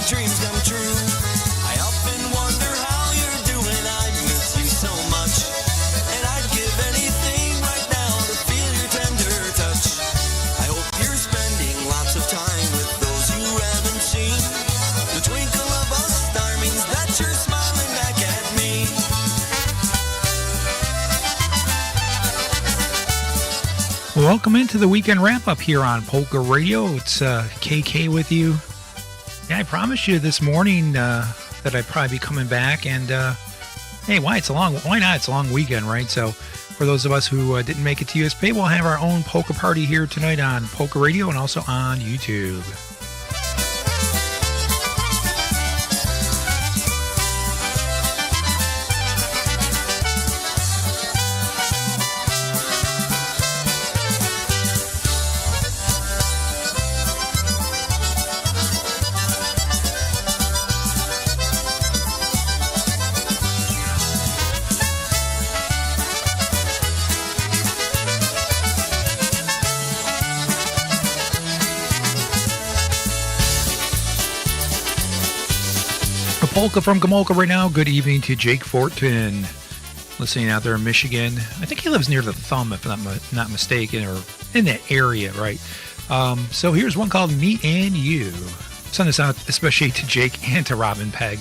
dreams come true. I often wonder how you're doing, I miss you so much. And I'd give anything right now to feel your tender touch. I hope you're spending lots of time with those you haven't seen. The twinkle of a star means that you're smiling back at me. Welcome into the weekend wrap-up here on Polka Radio. It's KK with you. Yeah, I promised you this morning that I'd probably be coming back. And, hey, why not? It's a long weekend, right? So for those of us who didn't make it to USP, we'll have our own polka party here tonight on Polka Radio and also on YouTube. Polka from Gomolka right now. Good evening to Jake Fortin, listening out there in Michigan. I think he lives near the Thumb, if I'm not mistaken, or in that area, right? So here's one called Me and You. Send this out especially to Jake and to Robin Pegg.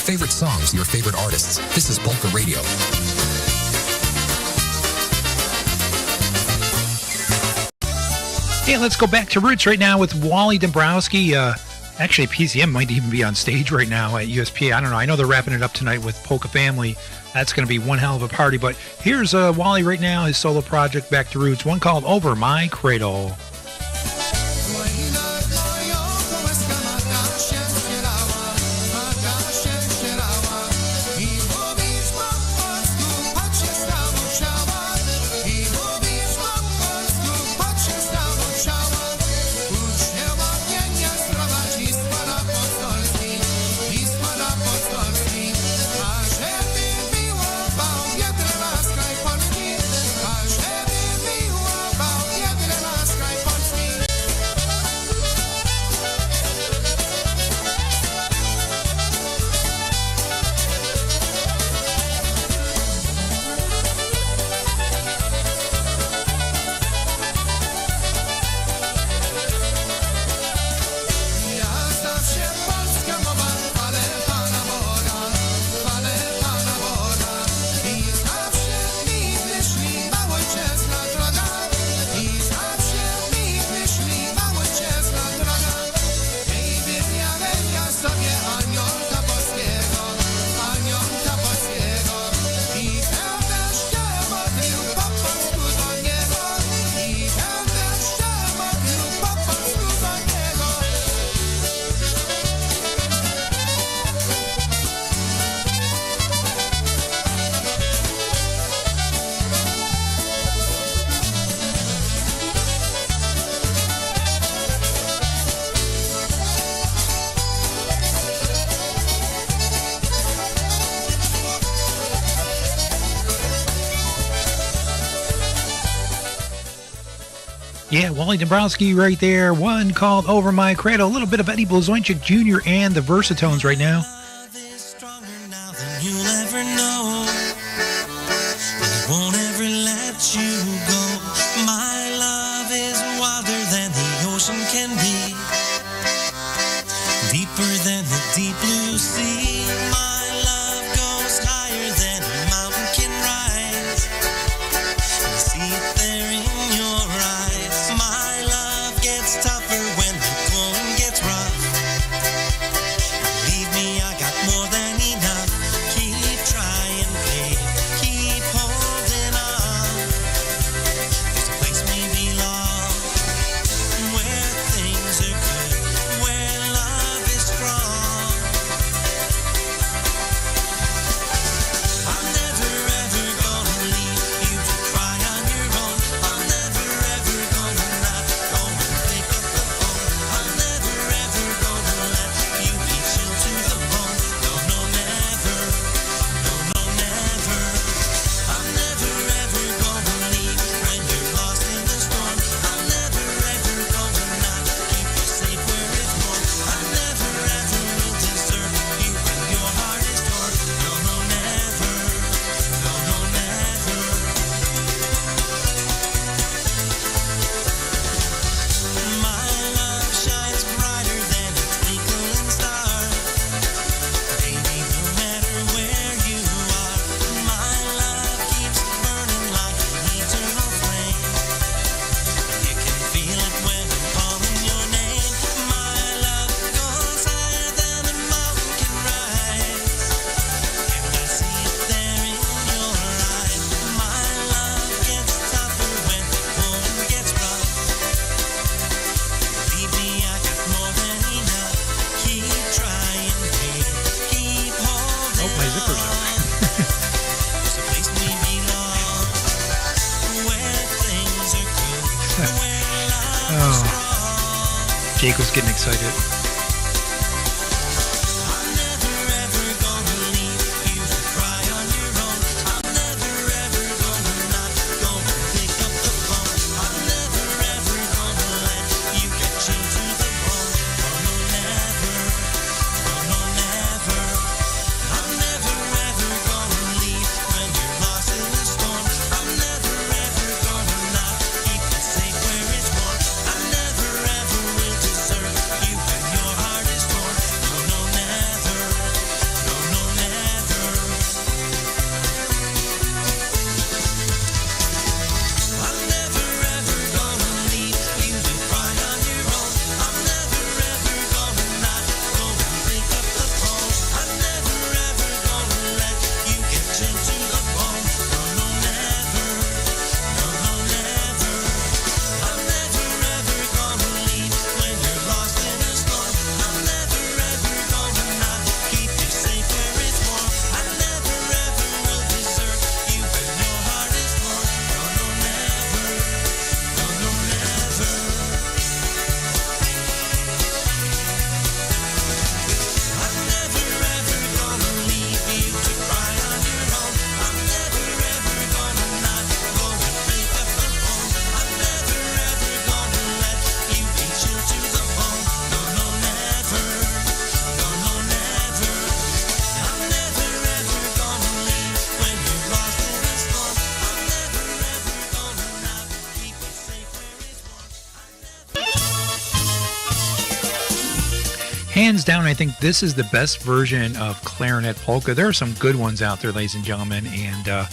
Favorite songs, your favorite artists. This is Polka Radio. Hey, let's go back to roots right now with Wally Dombrowski. Actually, PCM might even be on stage right now at USP. I don't know. I know they're wrapping it up tonight with Polka Family. That's going to be one hell of a party. But here's Wally right now, his solo project, Back to Roots, one called Over My Cradle. Sky Yeah, Wally Dombrowski right there. One called Over My Cradle. A little bit of Eddie Blazonczyk Jr. and the Versatones right now. Love is stronger now than you'll ever know. I won't ever let you go. My love is wilder than the ocean can be, deeper than the deep blue sea. My love goes higher than a mountain can rise. I see it there in your eyes. My love gets tougher when the going gets rough. Believe me, I got more than enough. Keep trying, babe. Keep holding on. There's a place we belong, where things are good, where love is strong. I'm never ever gonna leave you to cry on your own. I'm never ever gonna not go and pick up the phone. I'm never ever gonna let you be chilled to the bone. No, no, never. No, no, never. I'm never ever gonna leave when you're lost in the storm. I'm never ever gonna not keep you safe where it's warm. I never ever will desert you when your heart is torn. No, no, never. No, no, never. My love shines brighter than a twinkling star. Baby, no matter where you are, my love keeps burning like an eternal flame. You can feel it when I'm calling your name. My love goes higher than a mountain can rise. And I see it there in your eyes. My love gets tougher when the going gets rough. Believe me, I got more than enough. Keep trying, babe. Keep holding Oh, my zipper's on. up. There's a place we belong, where things are good, where love is Oh. strong. Jake was getting excited. I'm never ever gonna leave you to cry on your own. I'm never ever gonna not go and pick up the phone. I'm never ever gonna let you get chilled to the bone. No, no, never. No, no, never. I'm never ever gonna leave when you're lost in the storm. I'm never ever gonna not keep you safe where it's warm. I never ever will desert you when your heart is torn. No, no, never. No, no, never. I'm never ever gonna leave you to cry on your own. I'm never ever gonna not go and pick up the phone. I'm never ever gonna let you get chilled to the bone. No, no, never. No, no, never. I'm never ever gonna leave when you're lost in a storm. I'm never ever gonna not keep you safe where it's warm. I never ever will desert you when your heart is torn. No, no, never. No, no, never. I'm never ever gonna leave you to cry on your own. I'm never ever gonna not go and pick up the phone. I'm never ever gonna let you be chilled to the bone. No, no, never. No, no, never. I'm never ever gonna leave when you're lost in a storm. I'm never ever gonna not keep you safe where it's warm. Hands down, I think this is the best version of Clarinet Polka. There are some good ones out there, ladies and gentlemen, and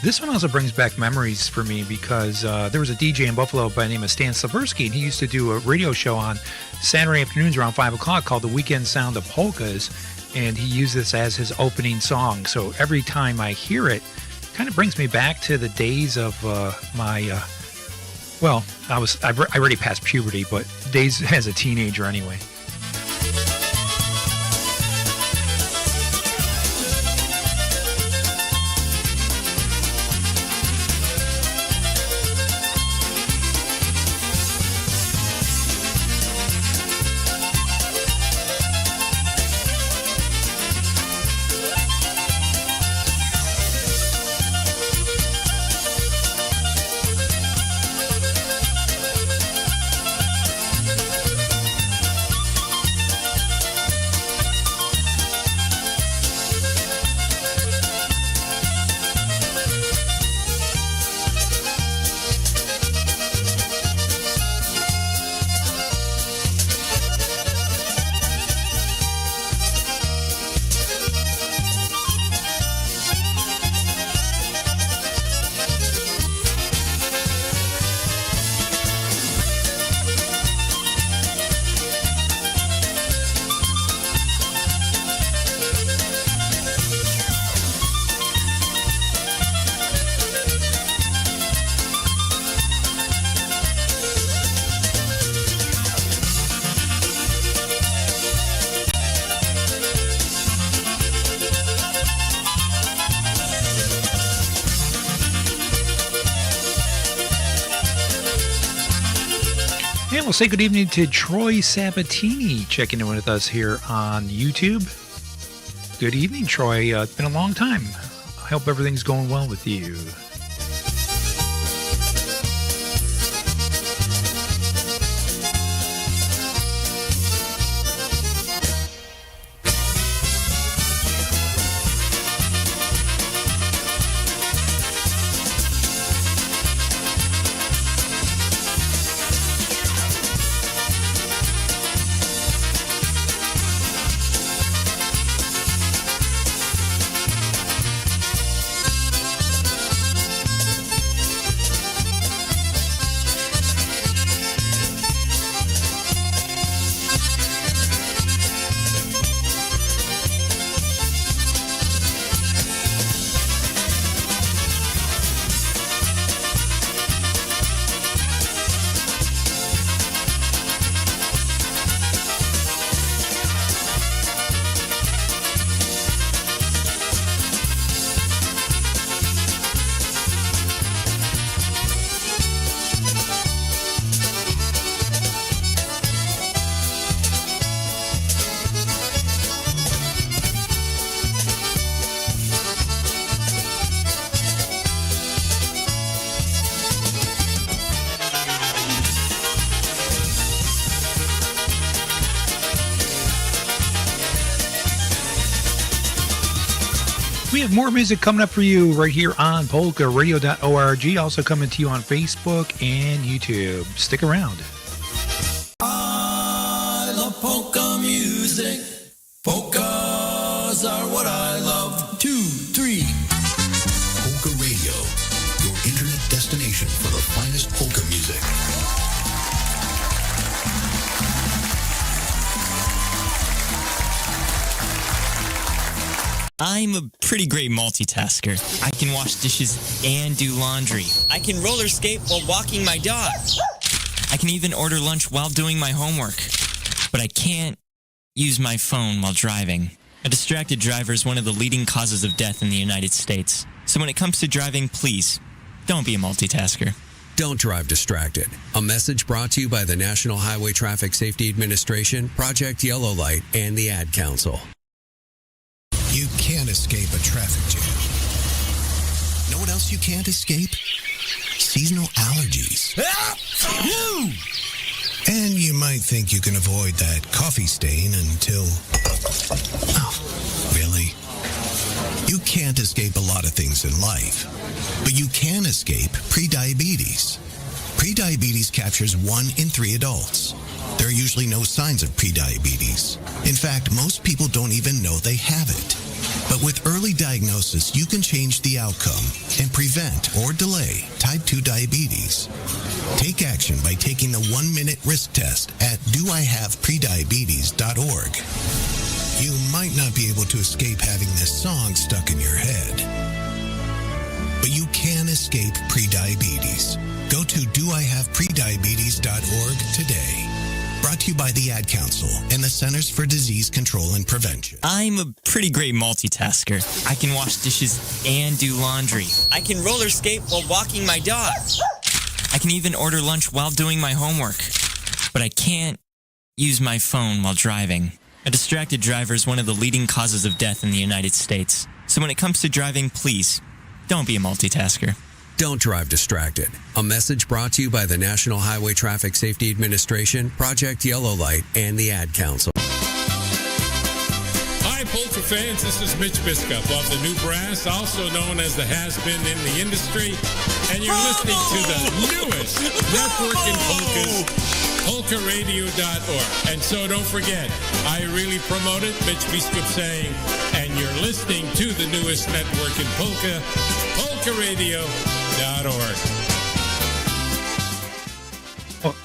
this one also brings back memories for me because there was a DJ in Buffalo by the name of Stan Slaversky, and he used to do a radio show on Saturday afternoons around 5 o'clock called The Weekend Sound of Polkas, and he used this as his opening song. So every time I hear it, it kind of brings me back to the days of my, well, I already passed puberty, but days as a teenager anyway. Yeah, we'll say good evening to Troy Sabatini checking in with us here on YouTube. Good evening, Troy. It's been a long time. I hope everything's going well with you. We have more music coming up for you right here on polkaradio.org. Also coming to you on Facebook and YouTube. Stick around. I love polka music. Polkas are what I love. 2, 3. Polka Radio, your internet destination for the finest polka music. I'm a pretty great multitasker. I can wash dishes and do laundry. I can roller skate while walking my dog. I can even order lunch while doing my homework. But I can't use my phone while driving. A distracted driver is one of the leading causes of death in the United States. So when it comes to driving, please, don't be a multitasker. Don't drive distracted. A message brought to you by the National Highway Traffic Safety Administration, Project Yellow Light, and the Ad Council. You can't escape a traffic jam. Know what else you can't escape? Seasonal allergies. And you might think you can avoid that coffee stain until... Oh, really? You can't escape a lot of things in life, but you can escape prediabetes. Prediabetes captures 1 in 3 adults. There are usually no signs of prediabetes. In fact, most people don't even know they have it. But with early diagnosis, you can change the outcome and prevent or delay type 2 diabetes. Take action by taking the 1-minute risk test at doihaveprediabetes.org. You might not be able to escape having this song stuck in your head, but you can escape prediabetes. Go to doihaveprediabetes.org today. Brought to you by the Ad Council and the Centers for Disease Control and Prevention. I'm a pretty great multitasker. I can wash dishes and do laundry. I can roller skate while walking my dog. I can even order lunch while doing my homework. But I can't use my phone while driving. A distracted driver is one of the leading causes of death in the United States. So when it comes to driving, please, don't be a multitasker. Don't drive distracted. A message brought to you by the National Highway Traffic Safety Administration, Project Yellow Light, and the Ad Council. Hi, Polka fans. This is Mitch Biscup of the New Brass, also known as the has-been in the industry. And you're listening to the newest network in polkas, polkaradio.org. And so don't forget, I really promote it, Mitch Biscup saying, and you're listening to the newest network in polka, polkaradio.org. Well,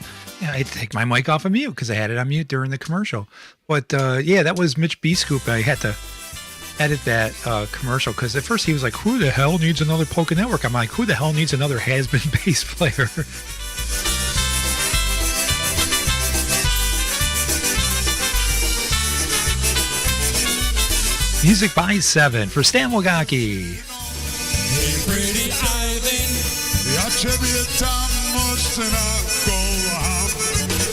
yeah, I had to take my mic off of mute because I had it on mute during the commercial. But yeah, that was Mitch B. Scoop. I had to edit that commercial because at first he was like, who the hell needs another polka network? I'm like, who the hell needs another has-been bass player? Music by 7 for Stan Wogacki. Hey, pretty Eileen, Ja ciebie tam mocno kocham.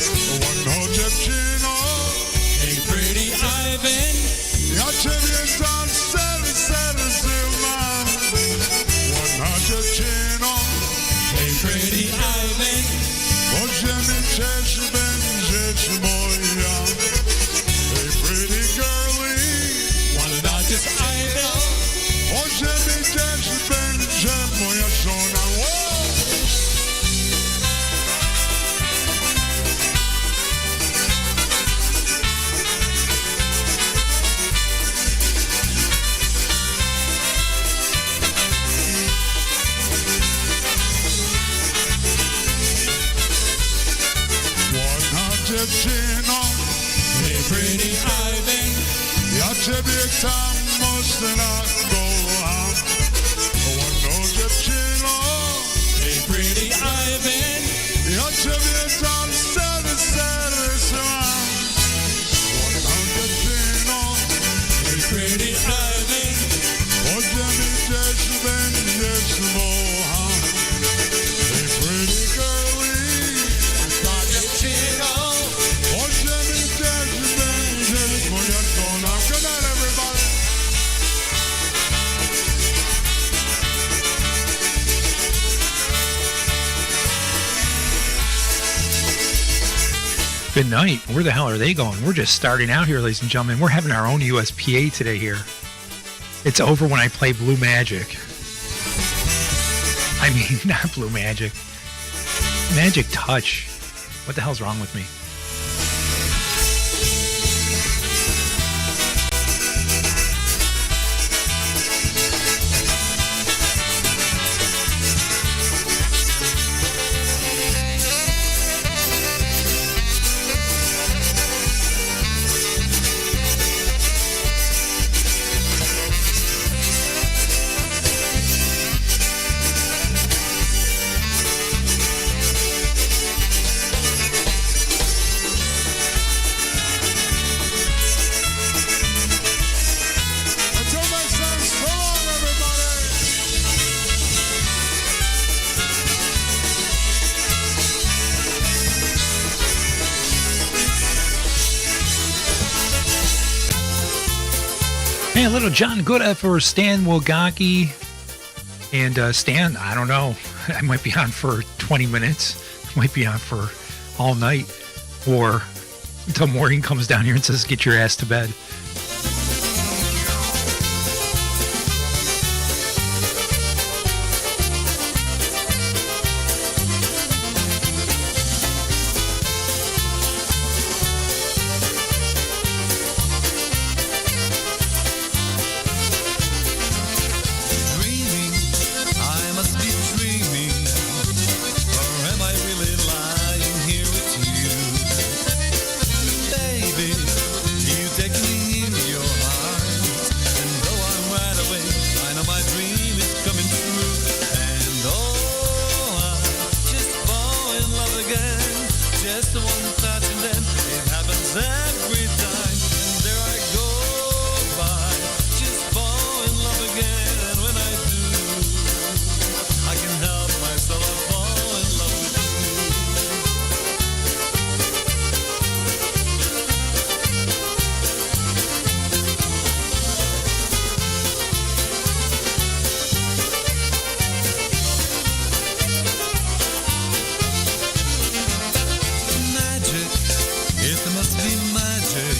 time must not go on. One knows that Chino, a pretty Ivan, the ultimate on service around. One knows that Chino, a pretty Ivan, or Jimmy Judgment, yes, Mohan. A pretty girlie, I thought that Chino, or Jimmy Judgment, yes, Mohan. Good night, everybody. Good night. Where the hell are they going? We're just starting out here, ladies and gentlemen. We're having our own USPA today here. It's over when I play Blue Magic. I mean, not Blue Magic. Magic Touch. What the hell's wrong with me? Until next time, so long, everybody. Hey, a little John Gooda for Stan Wogaki. And Stan, I don't know. I might be on for 20 minutes. I might be on for all night. Or until Maureen comes down here and says, get your ass to bed. Dreaming, I must be dreaming, or am I really lying here with you? Baby, you take me in your arms, and though I'm wide awake, I know my dream is coming true. And oh, I just fall in love again, just one touch and then it happens every time. And there I go by, just fall in love again, and when I do, I can help myself, I fall in love with you. Magic, it must be magic,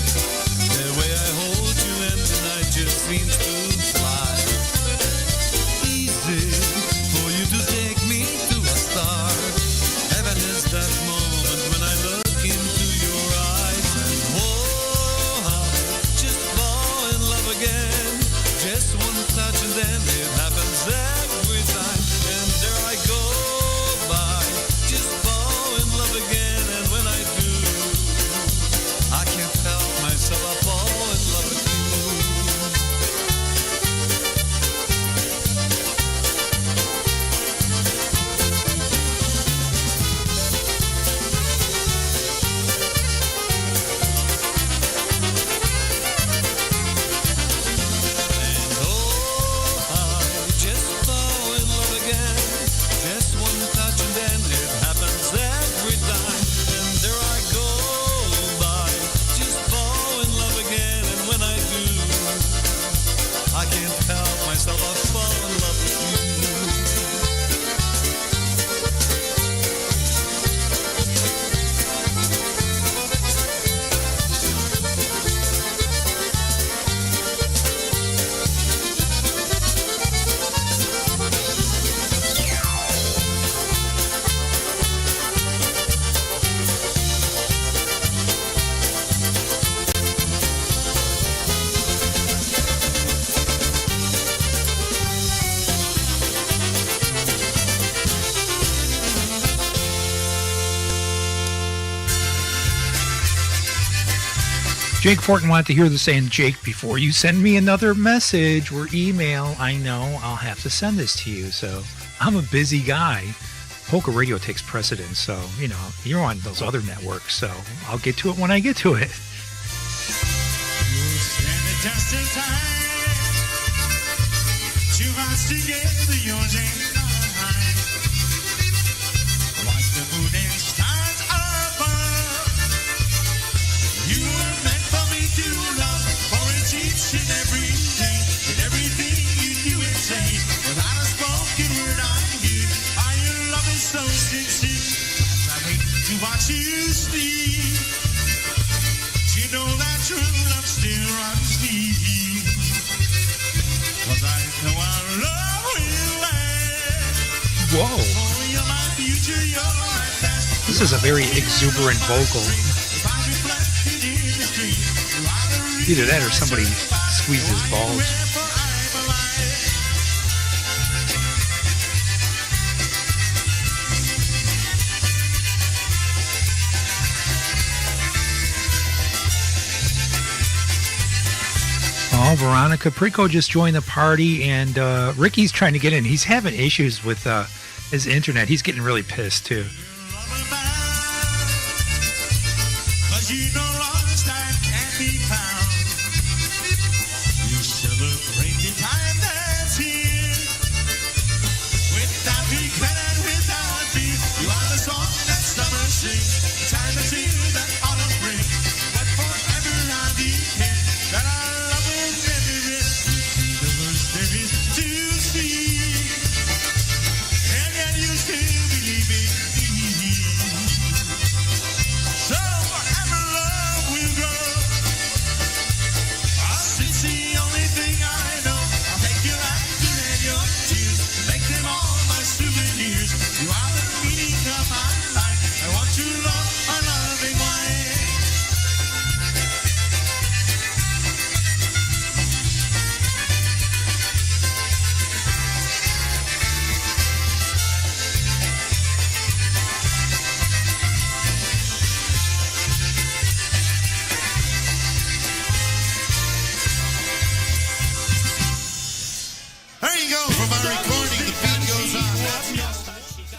the way I hold you and the night just seems to fly. Easy for you to take me to a star. Heaven is that moment when I look into your eyes, and oh, I just fall in love again. Just one touch and then it happens every time. And there I go by, just fall in love again, and when I do, I can't help myself, I fall in love with you. And oh, I just fall in love again. Just one touch and then it happens every time. And there I go by, just fall in love again. And when I do, I can't help myself, I fall in love with you. Jake Fortin wanted to hear the saying, Jake, before you send me another message or email, I know I'll have to send this to you. So I'm a busy guy. Polka Radio takes precedence, so, you know, you're on those other networks, so I'll get to it when I get to it. So sincere, I hate to watch you sleep. You know that true love still runs deep. 'Cause I know our love will last. Whoa. Oh, you're my future, you're my past. This is a very exuberant vocal. Either that or somebody squeezes balls. Oh, Veronica Prico just joined the party, and Ricky's trying to get in. He's having issues with his internet. He's getting really pissed, too.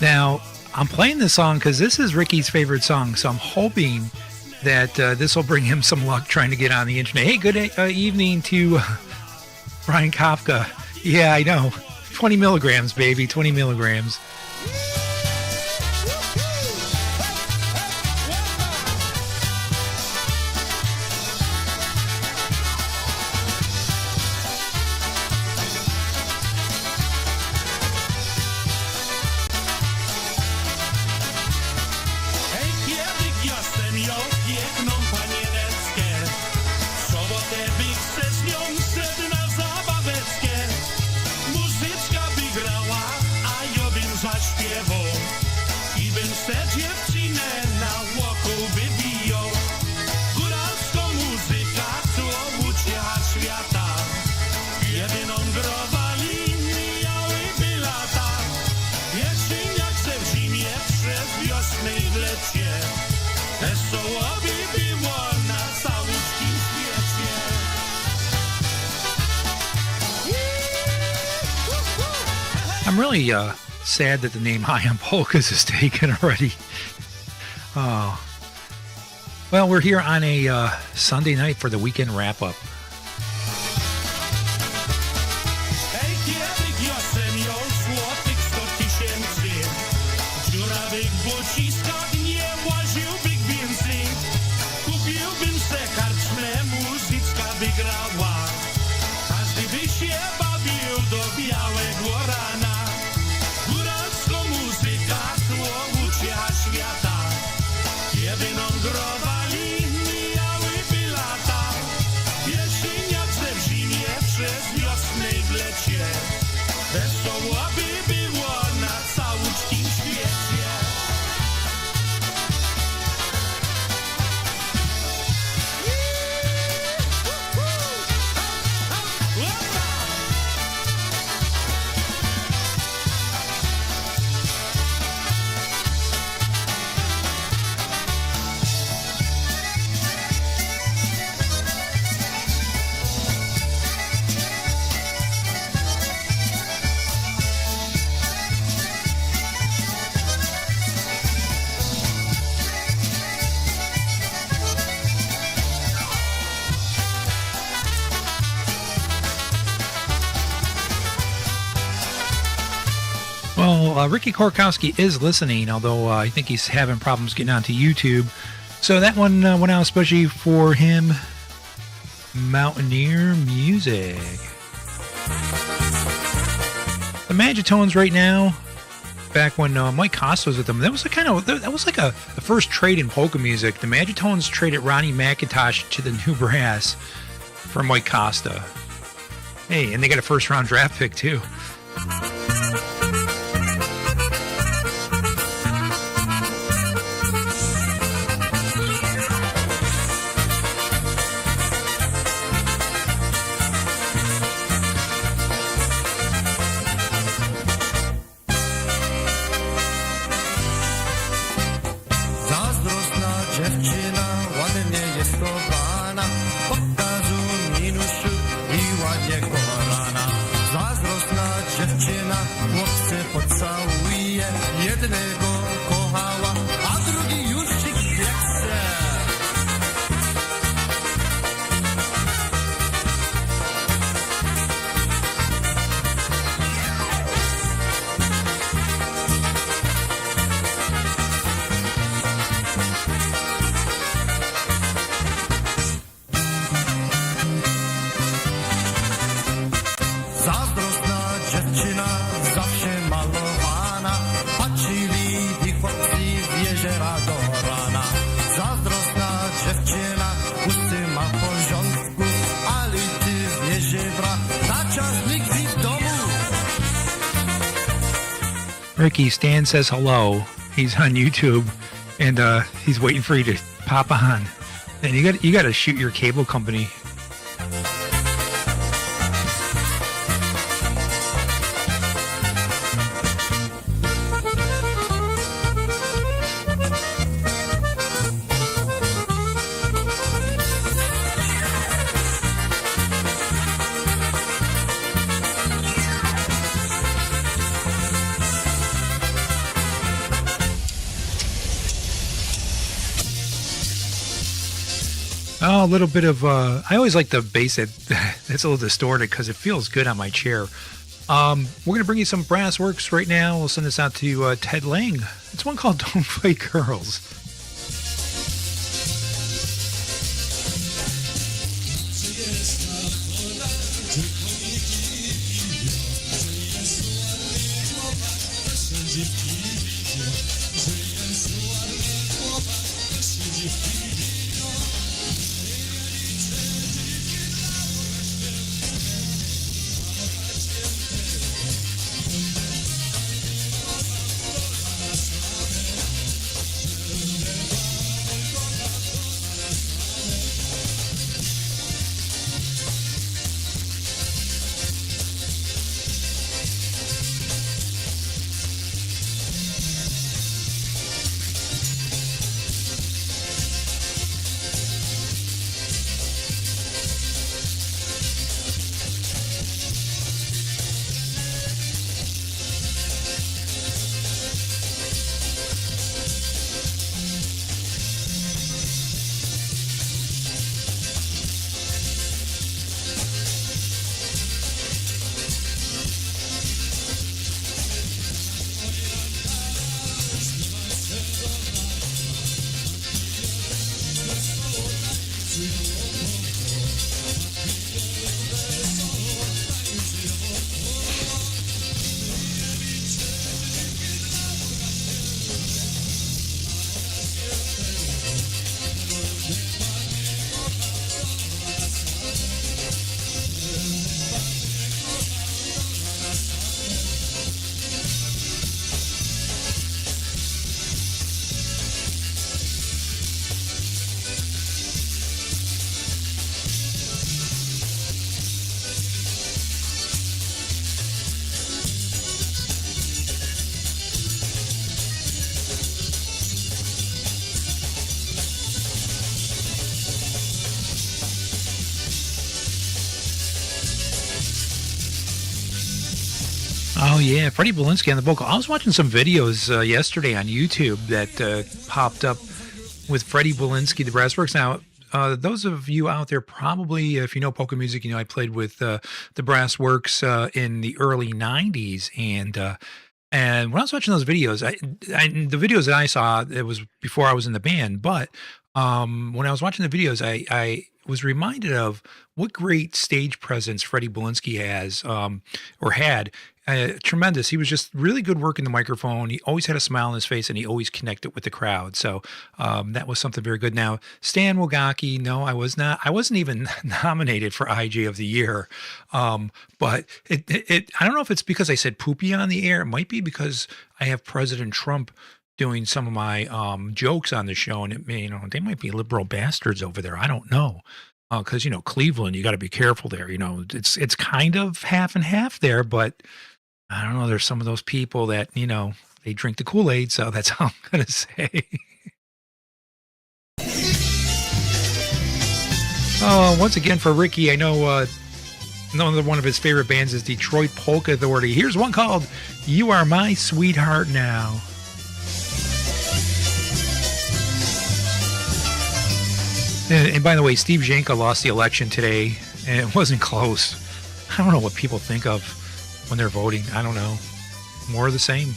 Now, I'm playing this song because this is Ricky's favorite song, so I'm hoping that this will bring him some luck trying to get on the internet. Hey, good evening to Brian Kafka. Yeah, I know. 20 milligrams, baby, 20 milligrams. I'm really sad that the name High on Polkas is taken already. Oh. Well, we're here on a Sunday night for the weekend wrap-up. Well, Ricky Korkowski is listening, although I think he's having problems getting onto YouTube. So that one went out especially for him. Mountaineer Music. The Magitones right now, back when Mike Costa was with them, that was the first trade in polka music. The Magitones traded Ronnie McIntosh to the New Brass for Mike Costa. Hey, and they got a first round draft pick too. Ricky, Stan says hello. He's on YouTube, and he's waiting for you to pop on. And you got to shoot your cable company. Oh, a little bit of, I always like the bass that's a little distorted because it feels good on my chair. We're going to bring you some brass works right now. We'll send this out to Ted Lang. It's one called Don't Fight Girls. Oh, yeah. Freddie Belinsky on the vocal. I was watching some videos yesterday on YouTube that popped up with Freddie Belinsky, the Brassworks. Now, those of you out there probably, if you know polka music, you know I played with the Brassworks in the early 90s. And And when I was watching those videos, the videos that I saw, it was before I was in the band. But when I was watching the videos, I was reminded of what great stage presence Freddie Belinsky has, or had. Tremendous. He was just really good working the microphone. He always had a smile on his face, and he always connected with the crowd. So that was something very good. Now, Stan Wogacki, no, I was not. I wasn't even nominated for IJ of the Year. But I don't know if it's because I said poopy on the air. It might be because I have President Trump doing some of my jokes on the show, and they might be liberal bastards over there. I don't know. Because Cleveland, you got to be careful there. It's kind of half and half there, but I don't know. There's some of those people that they drink the Kool-Aid, so that's all I'm gonna say. Oh, once again for Ricky, I know another one of his favorite bands is Detroit Polka Authority. Here's one called "You Are My Sweetheart Now." And by the way, Steve Janka lost the election today, and it wasn't close. I don't know what people think of when they're voting. I don't know. More of the same.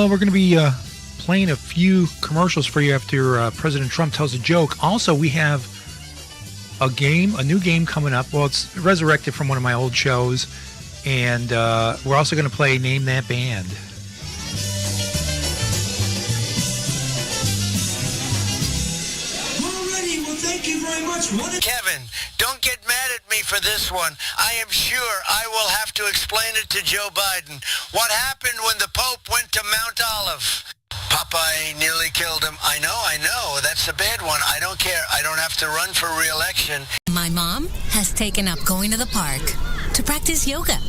We're going to be playing a few commercials for you after President Trump tells a joke. Also, we have a new game coming up. Well, it's resurrected from one of my old shows. And we're also going to play Name That Band. Alrighty, well, thank you very much. Kevin, don't get mad at me for this one. I am sure I will have to explain it to Joe Biden. What happened when the Pope went to Mount Olive? Popeye nearly killed him. I know. That's a bad one. I don't care. I don't have to run for re-election. My mom has taken up going to the park to practice yoga.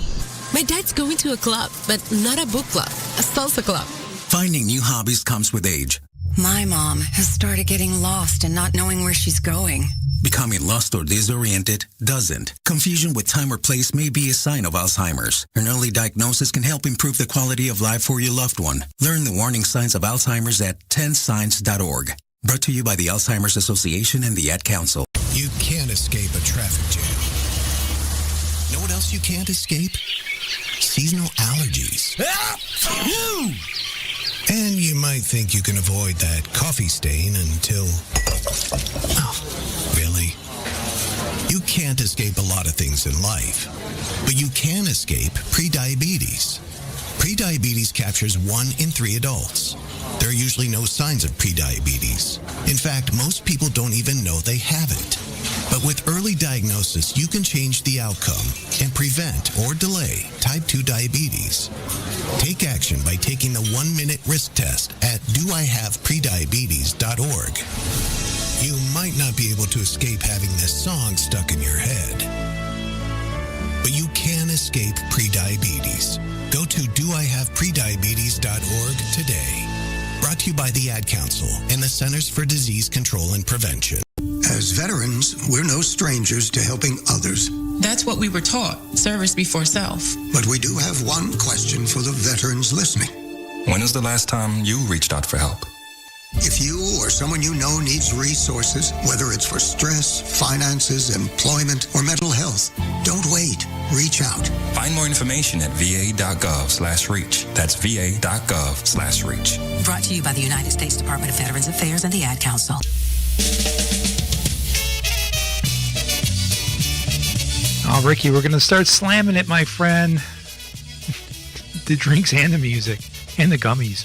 My dad's going to a club, but not a book club, a salsa club. Finding new hobbies comes with age. My mom has started getting lost and not knowing where she's going. Becoming lost or disoriented doesn't. Confusion with time or place may be a sign of Alzheimer's. An early diagnosis can help improve the quality of life for your loved one. Learn the warning signs of Alzheimer's at 10signs.org. Brought to you by the Alzheimer's Association and the Ad Council. You can't escape a traffic jam. Know what else you can't escape? Seasonal allergies. And you might think you can avoid that coffee stain until... Oh, really? You can't escape a lot of things in life, but you can escape prediabetes. Prediabetes captures 1 in 3 adults. There are usually no signs of prediabetes. In fact, most people don't even know they have it. But with early diagnosis, you can change the outcome and prevent or delay type 2 diabetes. Take action by taking the 1-minute risk test at doihaveprediabetes.org. You might not be able to escape having this song stuck in your head, but you can escape prediabetes. Go to doihaveprediabetes.org today. Brought to you by the Ad Council and the Centers for Disease Control and Prevention. As veterans, we're no strangers to helping others. That's what we were taught, service before self. But we do have one question for the veterans listening. When was the last time you reached out for help? If you or someone you know needs resources, whether it's for stress, finances, employment, or mental health, don't wait. Reach out. Find more information at va.gov/reach. That's va.gov/reach. Brought to you by the United States Department of Veterans Affairs and the Ad Council. Oh, Ricky, we're going to start slamming it, my friend. The drinks and the music and the gummies.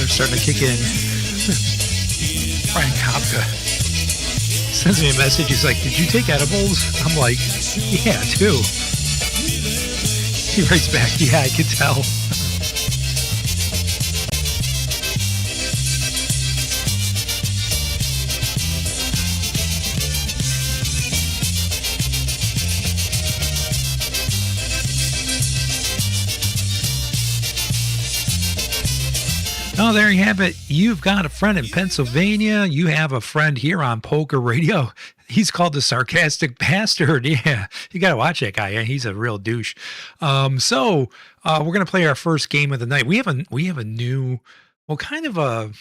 Starting to kick in. Frank Kopka sends me a message. He's like, "Did you take edibles?" I'm like, "Yeah, too." He writes back, "Yeah, I could tell." Oh, there you have it. You've got a friend in Pennsylvania. You have a friend here on Polka Radio. He's called the Sarcastic Bastard. Yeah, you got to watch that guy. Yeah, he's a real douche. So we're gonna play our first game of the night. We have a new, well, kind of a,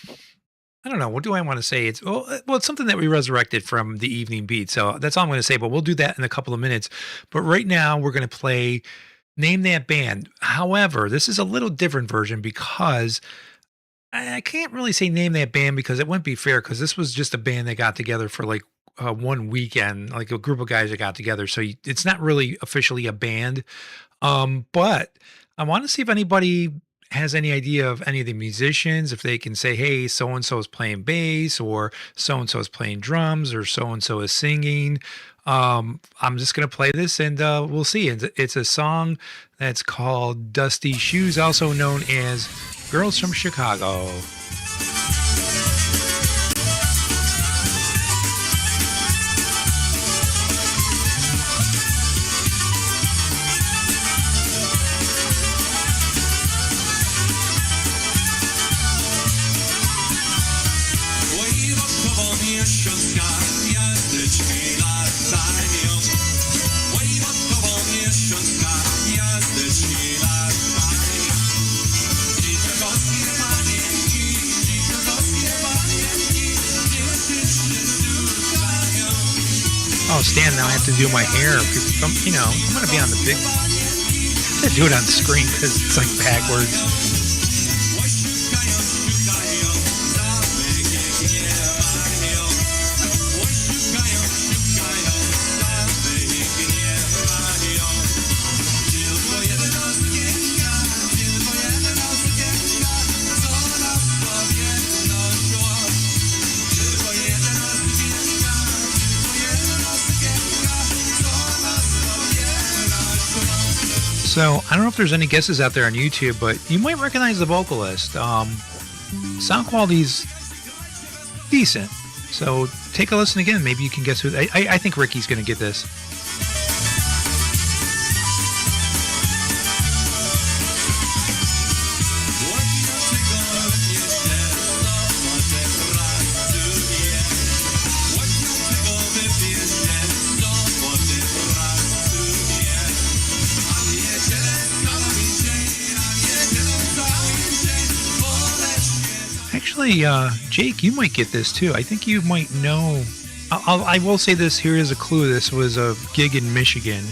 I don't know. What do I want to say? It's something that we resurrected from the evening beat. So that's all I'm going to say, but we'll do that in a couple of minutes. But right now we're going to play Name That Band. However, this is a little different version because I can't really say Name That Band because it wouldn't be fair because this was just a band that got together for like one weekend, like a group of guys that got together. So it's not really officially a band. But I want to see if anybody has any idea of any of the musicians, if they can say, hey, so and so is playing bass, or so and so is playing drums, or so and so is singing. I'm just going to play this and we'll see. It's a song that's called Dusty Shoes, also known as Girls from Chicago. Oh, Stan, now I have to do my hair. I'm going to be on the big... I'm going to do it on the screen because it's like backwards. So I don't know if there's any guesses out there on YouTube, but you might recognize the vocalist. Sound quality's decent. So take a listen again. Maybe you can guess who. I think Ricky's going to get this. Actually, Jake, you might get this too. I think you might know. I will say this. Here is a clue. This was a gig in Michigan.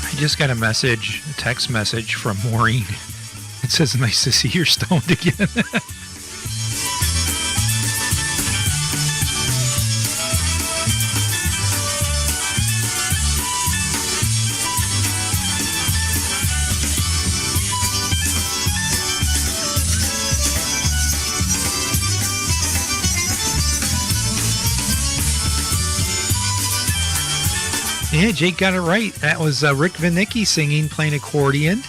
I just got a text message from Maureen. It says, nice to see you're stoned again. Yeah, Jake got it right. That was Rick Vinicki singing, playing accordion.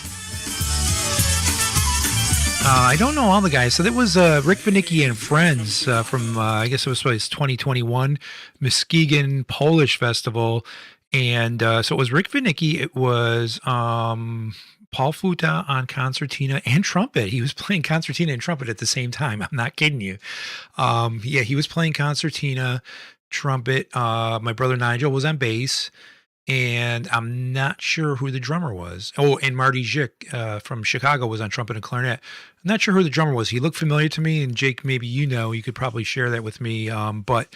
I don't know all the guys. So that was Rick Vinicki and Friends from, I guess it was 2021 Muskegon Polish Festival. And so it was Rick Vinicki. It was Paul Futa on concertina and trumpet. He was playing concertina and trumpet at the same time. I'm not kidding you. Yeah, he was playing concertina, trumpet. My brother Nigel was on bass. And I'm not sure who the drummer was. Oh, and Marty Zick from Chicago was on trumpet and clarinet. I'm not sure who the drummer was. He looked familiar to me, and Jake, maybe you could probably share that with me. But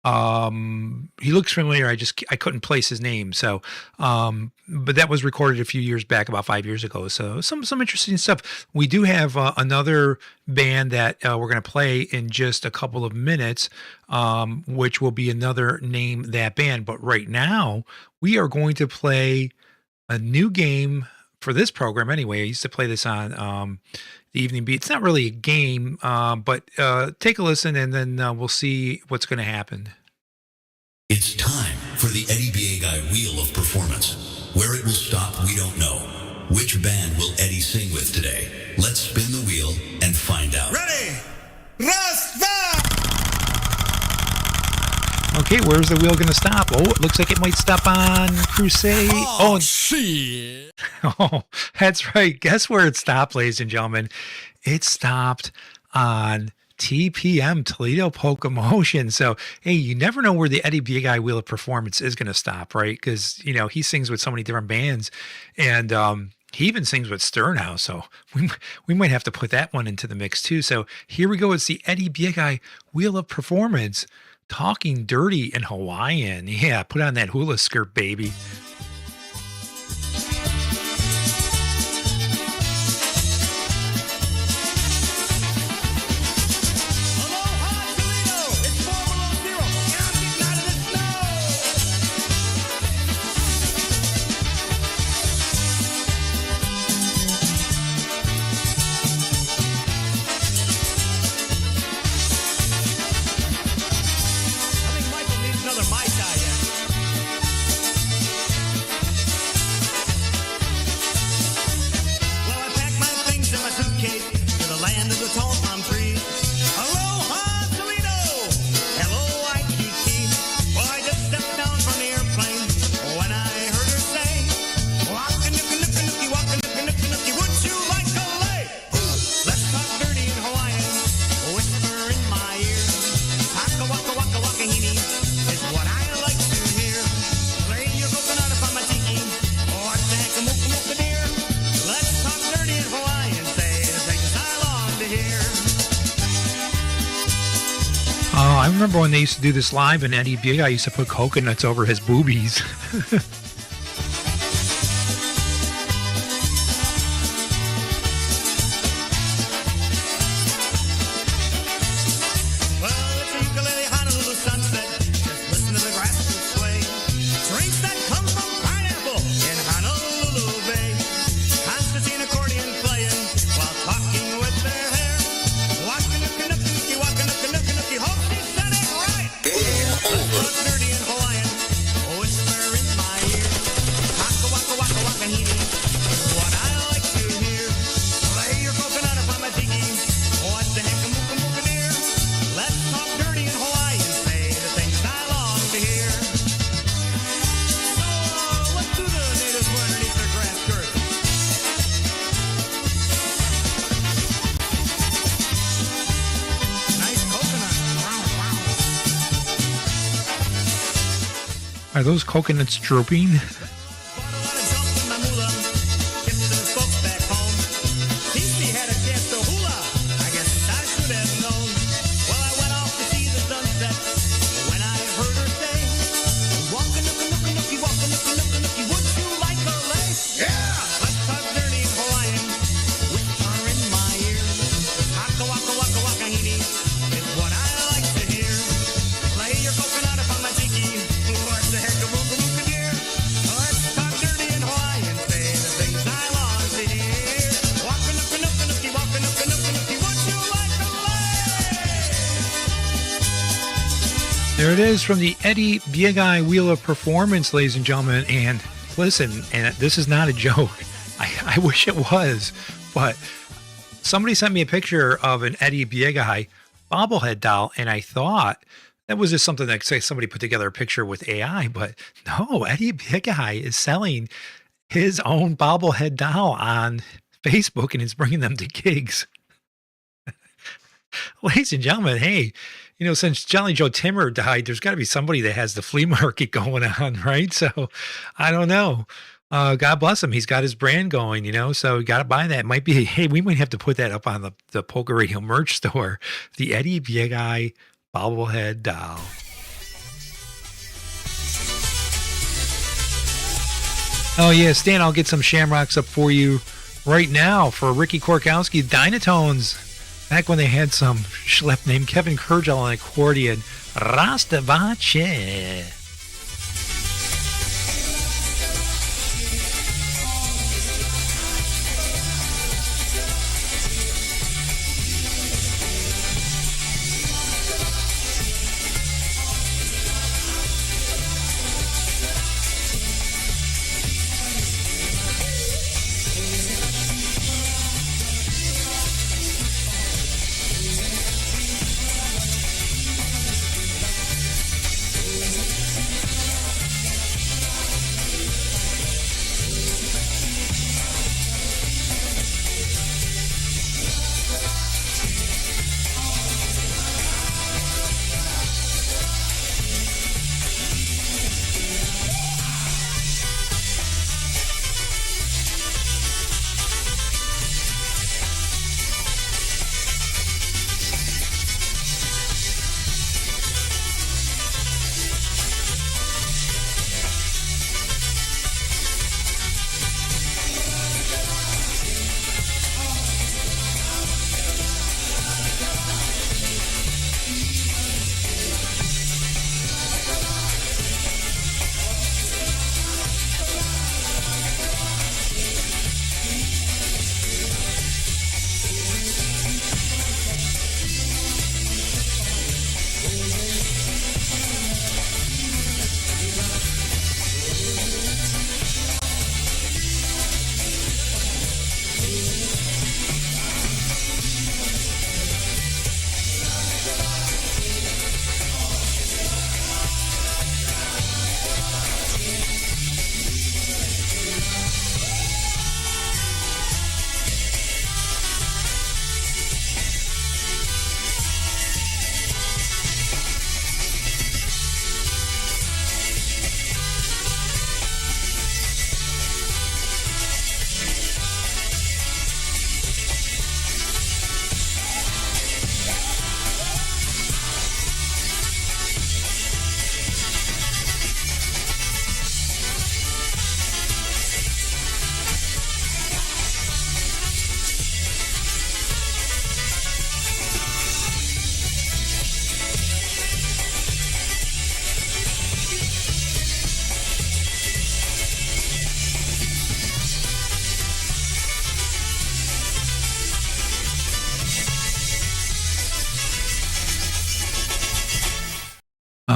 he looks familiar. I couldn't place his name. So, but that was recorded a few years back, about 5 years ago. So some interesting stuff. We do have another band that we're going to play in just a couple of minutes, which will be another Name That Band. But right now, we are going to play a new game for this program. Anyway, I used to play this on the Evening Beat. It's not really a game, but take a listen and then we'll see what's going to happen. It's time for the Eddie Biega Wheel of Performance. Where it will stop, we don't know. Which band will Eddie sing with today? Let's spin the wheel and find out. Ready? Rasta! Okay, where's the wheel going to stop? Oh, it looks like it might stop on Crusade. Oh, shit. Oh, that's right. Guess where it stopped, ladies and gentlemen? It stopped on TPM, Toledo Polka Motion. So, hey, you never know where the Eddie Big Eye Wheel of Performance is going to stop, right? Because, you know, he sings with so many different bands. And he even sings with Stir now. So we might have to put that one into the mix too. So here we go. It's the Eddie Big Eye Wheel of Performance. Talking dirty in Hawaiian. Yeah, put on that hula skirt, baby. I remember when they used to do this live and Eddie Big Eye used to put coconuts over his boobies. Are those coconuts drooping? There it is from the Eddie Big Eye Wheel of Performance, ladies and gentlemen. And listen, and this is not a joke. I wish it was, but somebody sent me a picture of an Eddie Big Eye bobblehead doll, and I thought that was just something that, say, somebody put together a picture with AI. But no, Eddie Big Eye is selling his own bobblehead doll on Facebook, and is bringing them to gigs. Ladies and gentlemen, hey, you know, since Jolly Joe Timmer died, there's got to be somebody that has the flea market going on, right? So I don't know. God bless him. He's got his brand going, you know, so you got to buy that. Might be, hey, we might have to put that up on the Polka Radio merch store. The Eddie Big Eye bobblehead doll. Oh, yeah, Stan, I'll get some shamrocks up for you right now for Ricky Korkowski, Dynatones. Back when they had some schlep named Kevin Kurgel on accordion, Rastavache.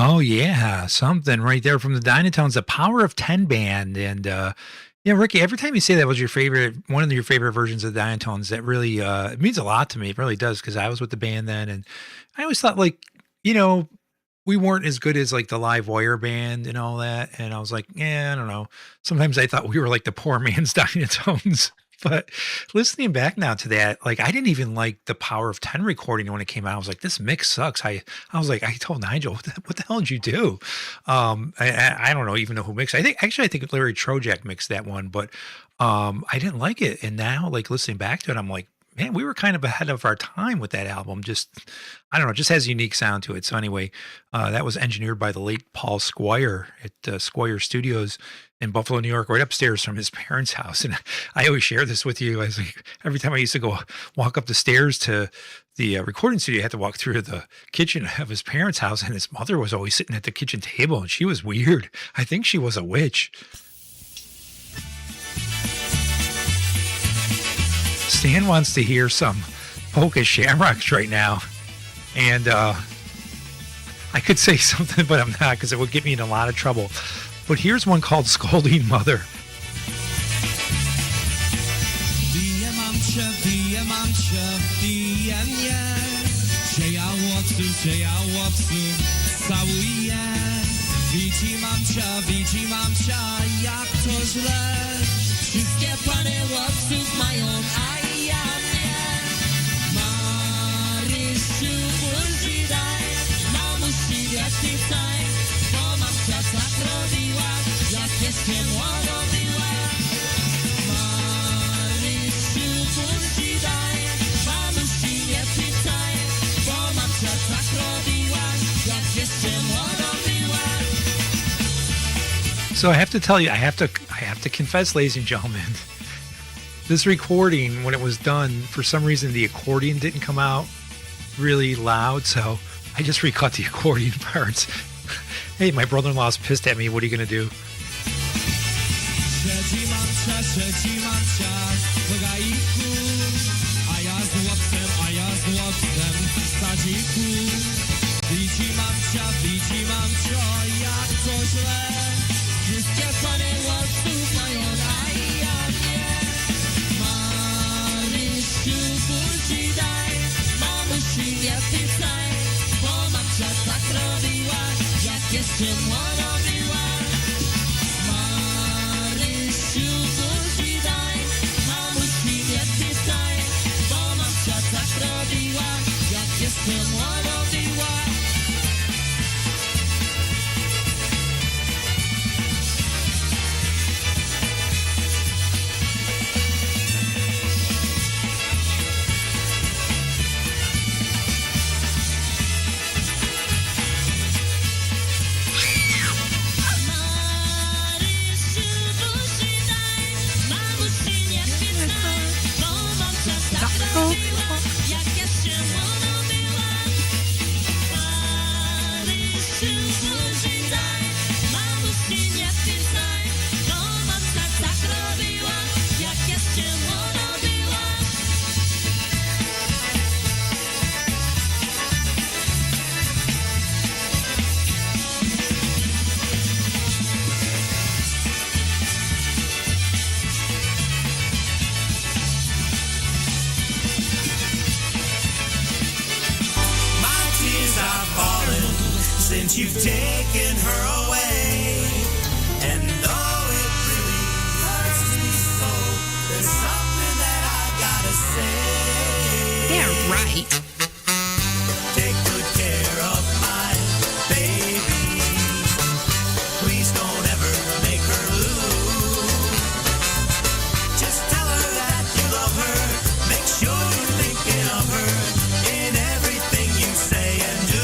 Oh yeah, something right there from the Dynatones, the Power of 10 band. And yeah, Ricky, every time you say that was your favorite, one of your favorite versions of the Dynatones, that really it means a lot to me. It really does, because I was with the band then, and I always thought, like, you know, we weren't as good as like the Live Wire band and all that. And I was like, yeah, I don't know. Sometimes I thought we were like the poor man's Dynatones. But listening back now to that, like, I didn't even like the Power of 10 recording when it came out. I was like, this mix sucks. I was like, I told Nigel, what the hell did you do? I don't know, even know who mixed. I think Larry Trojak mixed that one, but I didn't like it. And now, like, listening back to it, I'm like, man, we were kind of ahead of our time with that album. Just, I don't know, just has a unique sound to it. So anyway, that was engineered by the late Paul Squire at Squire Studios in Buffalo, New York, right upstairs from his parents' house. And I always share this with you. I was like, every time I used to walk up the stairs to the recording studio, I had to walk through the kitchen of his parents' house, and his mother was always sitting at the kitchen table, and she was weird. I think she was a witch. Stan wants to hear some Polka Shamrocks right now. And I could say something, but I'm not, because it would get me in a lot of trouble. But here's one called Scolding Mother. Bije mamcia, bije mnie, że ja łopsów całuję. Widzi mamcia, jak to źle. Wszystkie pany łopsów mają, a ja nie. Marysiu, buzi daj, mamusi lepiej daj, bo mamcia tak robiła, jak jeszcze młodo była. Marysiu, buzi daj, mamusi lepiej daj, bo mamcia tak robiła, jak jeszcze młodo była. So I have to tell you, I have to confess, ladies and gentlemen, this recording, when it was done, for some reason the accordion didn't come out really loud, so I just recut the accordion parts. Hey, my brother-in-law's pissed at me. What are you going to do? Wszystkie pany łopsów mają, a ja nie. Marysiu, buzi daj, mamusi nie pytaj, bo mamcia tak robiła, jak jeszcze młoda była. Marysiu, buzi daj, mamusi nie pytaj, bo mamcia tak robiła, jak jeszcze młoda była. Since you've taken her away, and though it really hurts me so, there's something that I gotta say. Yeah, right. Take good care of my baby. Please don't ever make her lose. Just tell her that you love her. Make sure you're thinking of her in everything you say and do.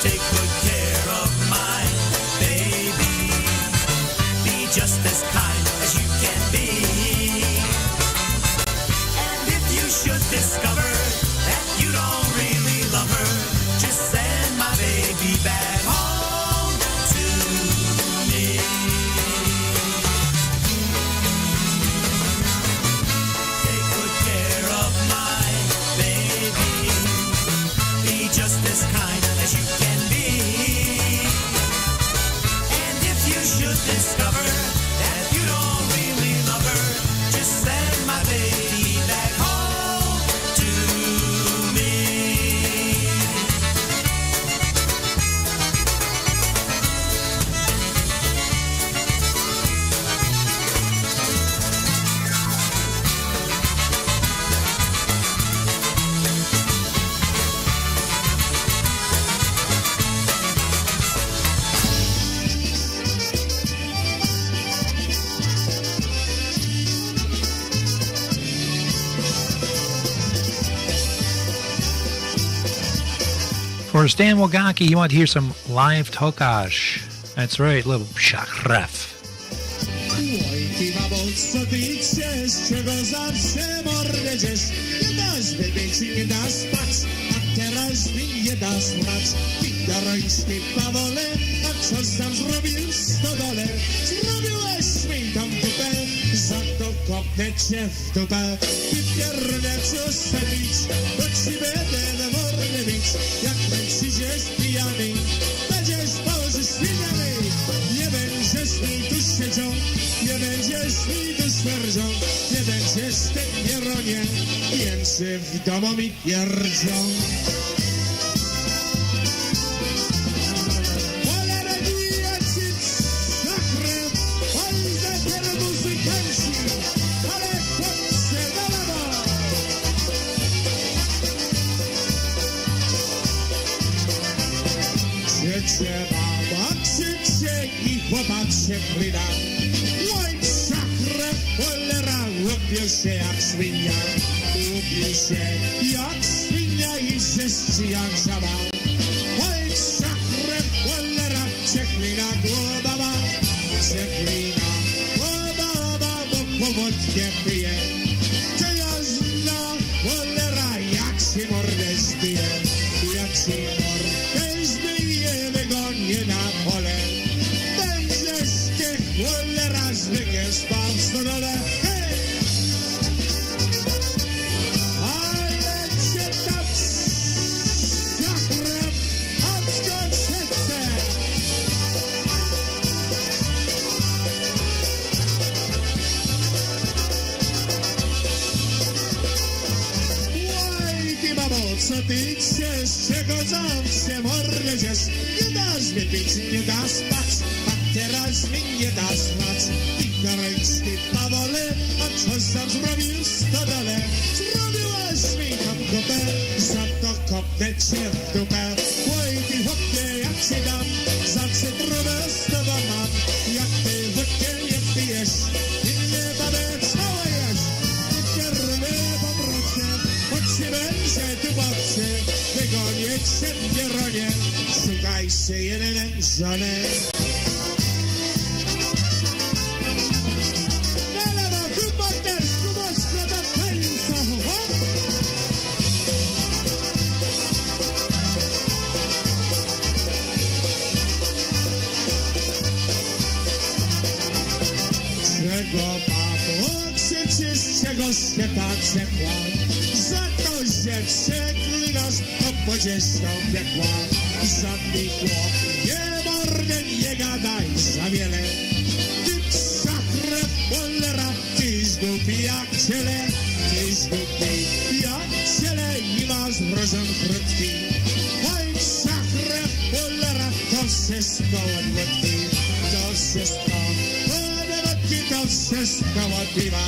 Take good care of my baby. Be just as kind as you can be. And if you should discover that you don't really love her, just send my baby back home to me. Take good care of my baby. Be just as kind as you can be. And if you should discover that you don't really love her, just send my baby back home to me. For Stan Wagaki, you want to hear some live tokash. That's right, little szachref. Oj, ty babo, co ty chcesz, czego zawsze mordeczesz? Nie dasz wypić, nie dasz spać, a teraz mi nie dasz mrać. Ty do rączki pawole, a co sam zrobił w stodole? Zrobiłeś mi tam dupę, za to kopnę cię w dupę. Ty pierdolę, co stawić, bo ci będę mordę bić. Jak męczysz pijany, będziesz położyć świniany. Nie będziesz mi tu siedział, nie będziesz mi tu śmierdział, nie będziesz tym pieronie, więcej w domu mi pierdział. Cholera bije ci szachrem, oni zapier muzykanci, ale chłopcy na lewo. Krzyczcie baba, krzyczcie i chłopacie klina. Oj, szachrem, cholera, łupił się jak świnia. Łupił się jak świnia i wszyscy jak żaba. Oj, szachrem, cholera, cieklina, głodaba. Cieklina, głodaba, bo powodkiem pije. To ja znam, cholera, jak się mordę zbije. Jak się mordę zbije, wygonie na pole. Będziesz ty, cholera, zwykle spał w stodole. Hej! Ale cię tam szachrem, odskocz się chce. Oj, ty babo, co ty chcesz, czego zawsze mordeczesz? Nie dasz wypić, nie dasz spać, a teraz mi nie dasz spać. Ty na ręczny pawole, a co sam zrobił w stodole? Zrobiłaś mi tam kopę, za to kopnę cię w dupę. Oj, ty chłopie, jak się dam, zawsze trudę z tobą mam. Jak ty wódkę nie pijesz, ty mnie babę całujesz. Ty pierdolę po mrocie, choć się będzie tu babcie, wygonię cię w pieronie, szukaj się jedynej żony. Na lewo, tu partner, tu składa pęca, hop! Czego babo krzyczysz, czego się tak ciepła? Za to, że przeklinasz, to będziesz tam piekła. Żadnych chłop, nie mordę, nie gadaj za wiele. Ty szachrem, cholera, tyś głupi jak ciele. Tyś głupi jak ciele i masz mrożon krótki. Oj, szachrem, cholera, to wszystko odwrotki. To wszystko odwrotki, to wszystko odbiwa.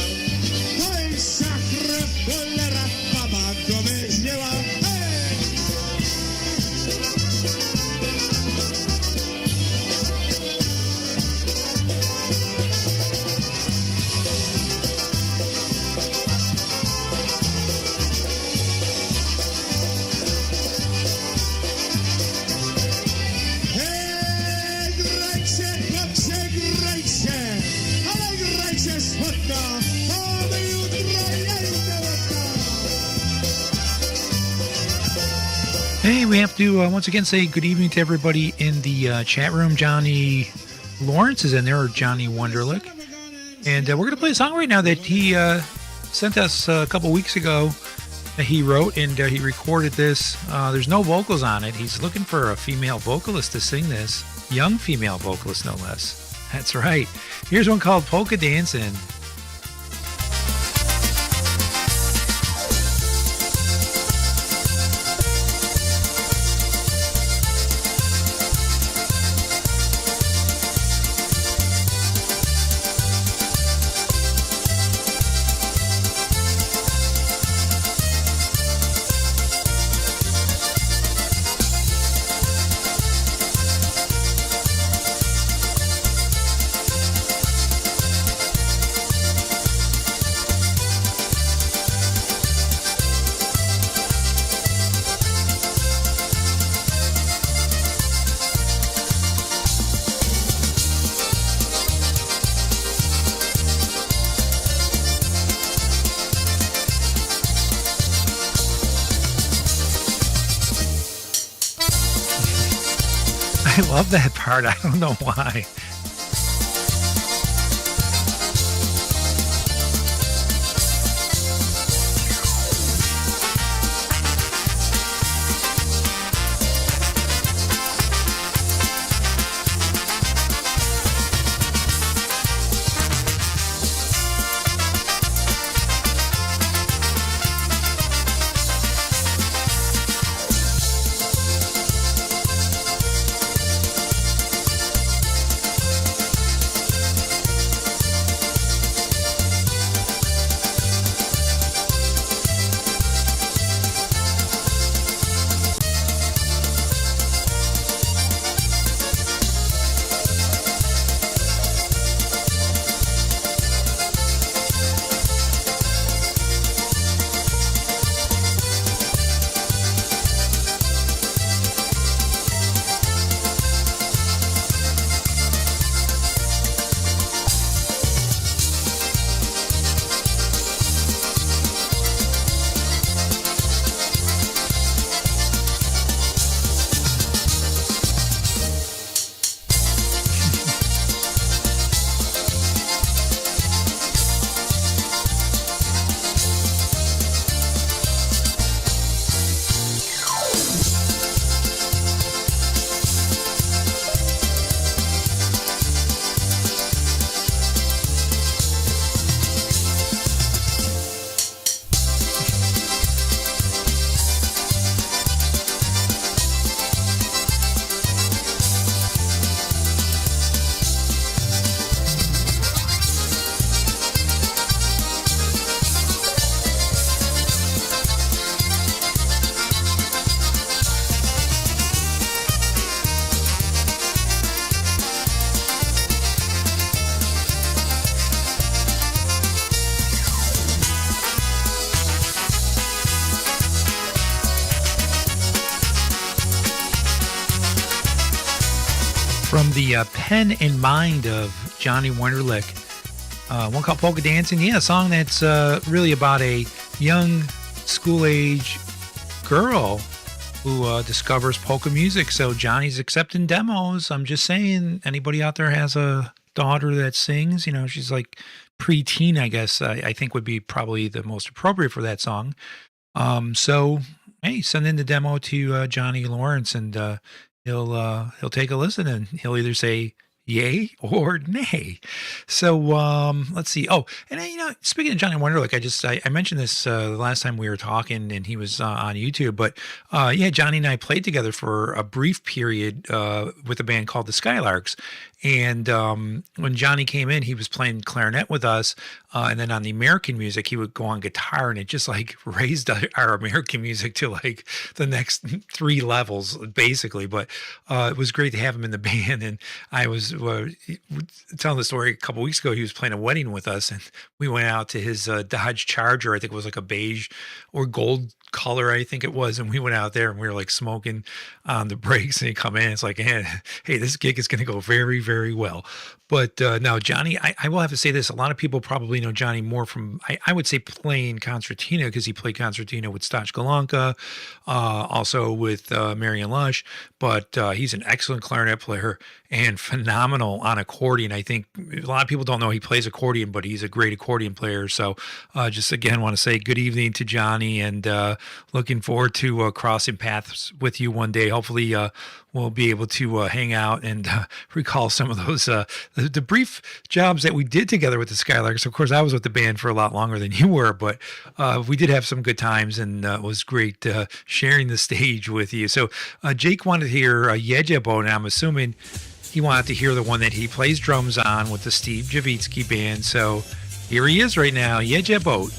Oj, szachrem, cholera, baba go wyźniła. Hey, we have to once again say good evening to everybody in the chat room. Johnny Lawrence is in there, or Johnny Wonderlick. And we're going to play a song right now that he sent us a couple weeks ago that he wrote, and he recorded this. There's no vocals on it. He's looking for a female vocalist to sing this. Young female vocalist, no less. That's right. Here's one called Polka Dancin'. I love that part. I don't know why. From the pen and mind of Johnny Wonderlick. One called Polka Dancing. Yeah, a song that's really about a young school-age girl who discovers polka music. So Johnny's accepting demos. I'm just saying, anybody out there has a daughter that sings, you know, she's like preteen, I guess, I think would be probably the most appropriate for that song. So, hey, send in the demo to Johnny Lawrence, and he'll take a listen, and he'll either say yay or nay. So let's see. Oh, and you know, speaking of Johnny Wonderlick, I mentioned this the last time we were talking, and he was on YouTube. But yeah, Johnny and I played together for a brief period with a band called the Skylarks. And when Johnny came in, he was playing clarinet with us. And then on the American music, he would go on guitar, and it just like raised our American music to like the next 3 levels, basically. But it was great to have him in the band. And I was telling the story a couple weeks ago. He was playing a wedding with us, and we went out to his Dodge Charger. I think it was like a beige or gold Color, I think it was, and we went out there and we were like smoking on the breaks, and he come in, it's like, hey, this gig is going to go very, very well. But now, Johnny, I will have to say this. A lot of people probably know Johnny more from, I would say, playing concertina, because he played concertina with Stach Galanka, also with Marion Lush. But he's an excellent clarinet player and phenomenal on accordion. I think a lot of people don't know he plays accordion, but he's a great accordion player. So just again, want to say good evening to Johnny, and looking forward to crossing paths with you one day. Hopefully we'll be able to hang out and recall some of those the brief jobs that we did together with the Skylarks. Of course, I was with the band for a lot longer than you were, but we did have some good times, and it was great sharing the stage with you. So Jake wanted to hear Jejebo, and I'm assuming he wanted to hear the one that he plays drums on with the Steve Javitsky band. So here he is right now, Jejebo.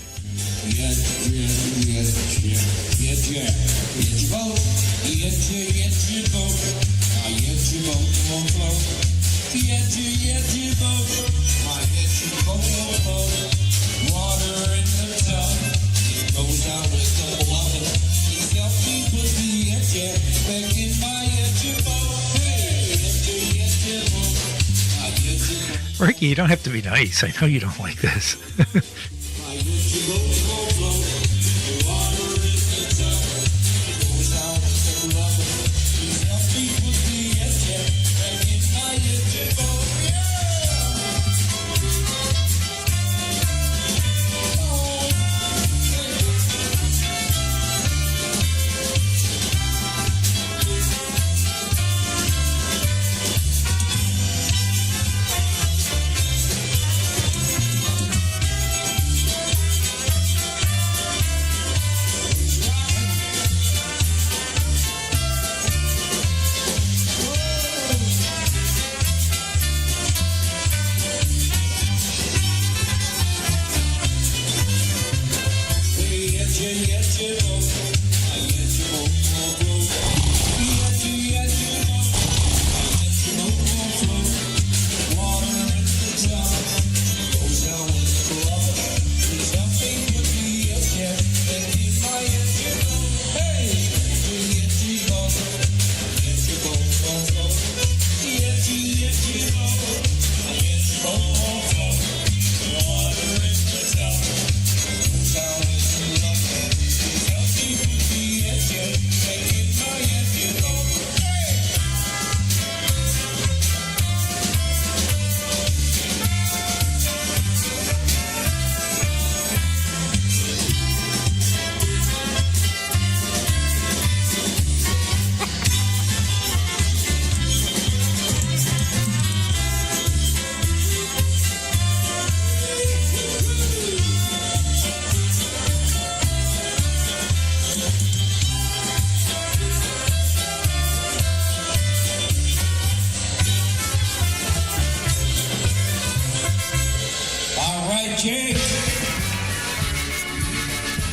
Ricky, you don't have to be nice. I know you don't like this.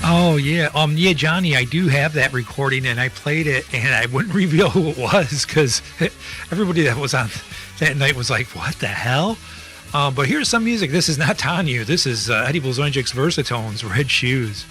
Oh yeah, yeah, Johnny, I do have that recording, and I played it, and I wouldn't reveal who it was because everybody that was on that night was like, "What the hell?" But here's some music. This is not Tanyu. This is Eddie Blazonczyk's Versatones, Red Shoes.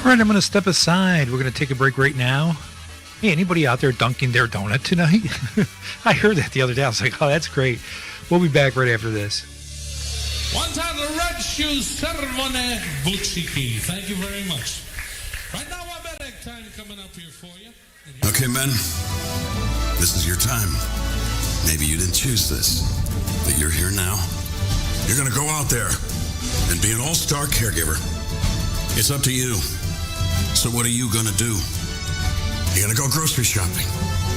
right, I'm going to step aside. We're going to take a break right now. Hey, anybody out there dunking their donut tonight? I heard that the other day. I was like, oh, that's great. We'll be back right after this. One time the Red Shoes Servone Buciki. Thank you very much. Right now, I bet egg time coming up here for you. Okay, men. This is your time. Maybe you didn't choose this, but you're here now. You're going to go out there and be an all-star caregiver. It's up to you. So what are you going to do? You're going to go grocery shopping,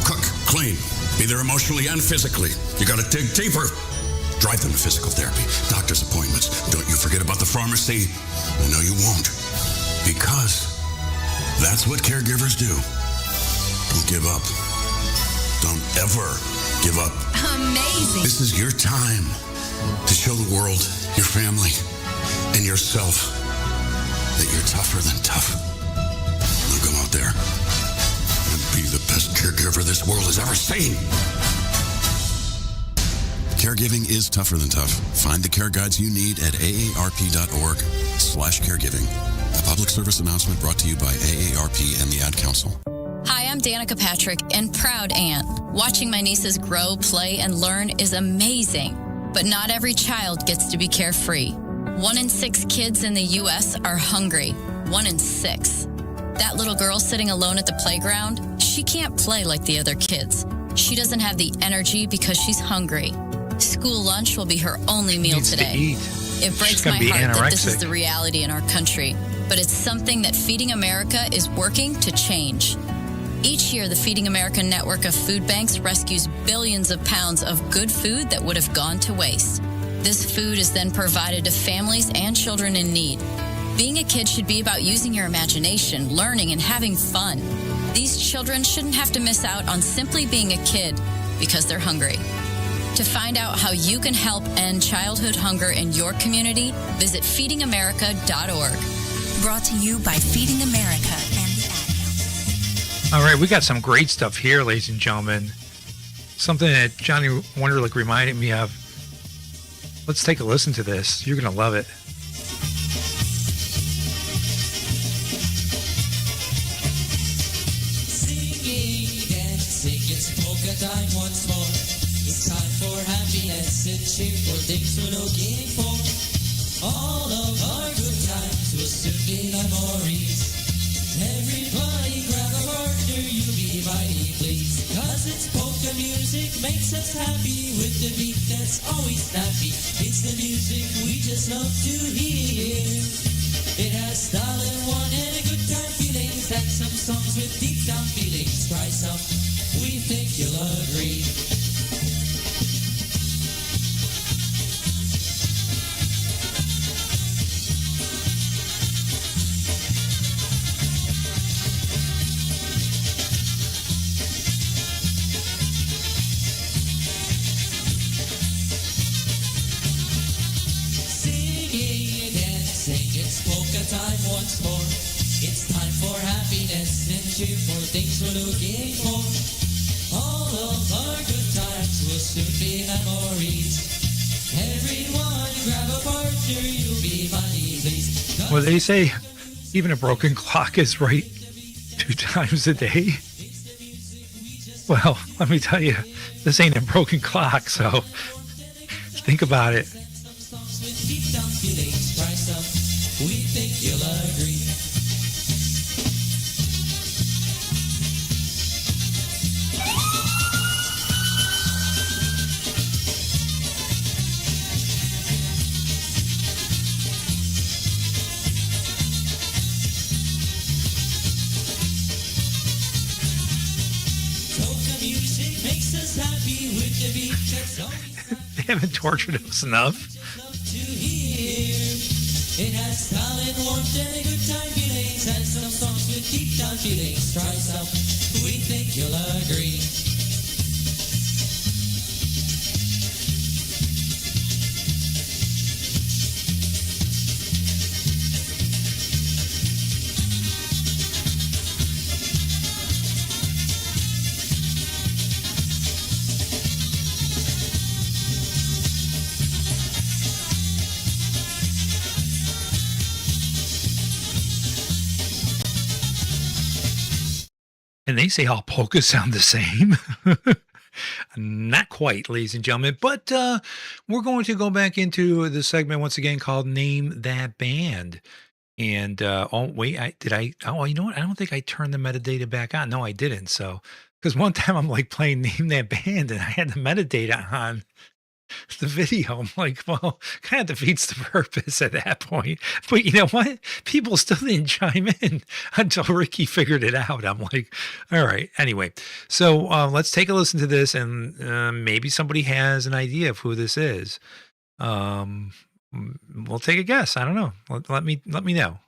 cook, clean, be there emotionally and physically. You got to dig deeper. Drive them to physical therapy, doctor's appointments. Don't you forget about the pharmacy. I know you won't. Because that's what caregivers do. Don't give up. Don't ever give up. Amazing. This is your time to show the world, your family, and yourself that you're tougher than tough. Now go out there and be the best caregiver this world has ever seen. Caregiving is tougher than tough. Find the care guides you need at aarp.org/caregiving. A public service announcement brought to you by AARP and the Ad Council. Hi, I'm Danica Patrick and proud aunt. Watching my nieces grow, play, and learn is amazing. But not every child gets to be carefree. 1 in 6 kids in the U.S. are hungry. 1 in 6. That little girl sitting alone at the playground, she can't play like the other kids. She doesn't have the energy because she's hungry. School lunch will be her only meal today. It breaks my heart that this is the reality in our country, but it's something that Feeding America is working to change. Each year, the Feeding America network of food banks rescues billions of pounds of good food that would have gone to waste. This food is then provided to families and children in need. Being a kid should be about using your imagination, learning, and having fun. These children shouldn't have to miss out on simply being a kid because they're hungry. To find out how you can help end childhood hunger in your community, visit feedingamerica.org. Brought to you by Feeding America and the Ad Council. All right, we got some great stuff here, ladies and gentlemen. Something that Johnny Wonderlick reminded me of. Let's take a listen to this. You're going to love it. Singing, dancing, it's polka time once more. It's time for happiness and cheerful things we're looking for. All of our good times will soon be memories. Everybody grab a partner, you'll be mighty pleased. Cause it's polka music, makes us happy with the beat that's always snappy. It's the music we just love to hear. It has style and one and a good time feelings, and some songs with deep down feelings. Try some, we think you'll agree. Time once more. It's time for happiness and cheerful things we're looking for. All of our good times will soon be memories. Everyone grab a partner, you'll be mighty pleased. Well, they say even a broken clock is right 2 times a day. Well, let me tell you, this ain't a broken clock, so think about it. We think you'll agree. Polka music makes us happy with the beat that's always They haven't tortured us enough. to hear. It has talent, warmth, and a good time feelings, and some songs with deep down feelings. Try some, we think you'll agree. And they say all polkas sound the same. Not quite, ladies and gentlemen, but we're going to go back into the segment once again called Name That Band. And oh wait, oh, you know what? I don't think I turned the metadata back on. No, I didn't. So because one time I'm like playing Name That Band and I had the metadata on the video. I'm like, well, kind of defeats the purpose at that point. But you know what? People still didn't chime in until Ricky figured it out. I'm like, all right. Anyway, so let's take a listen to this, and maybe somebody has an idea of who this is. We'll take a guess. I don't know. Let me know.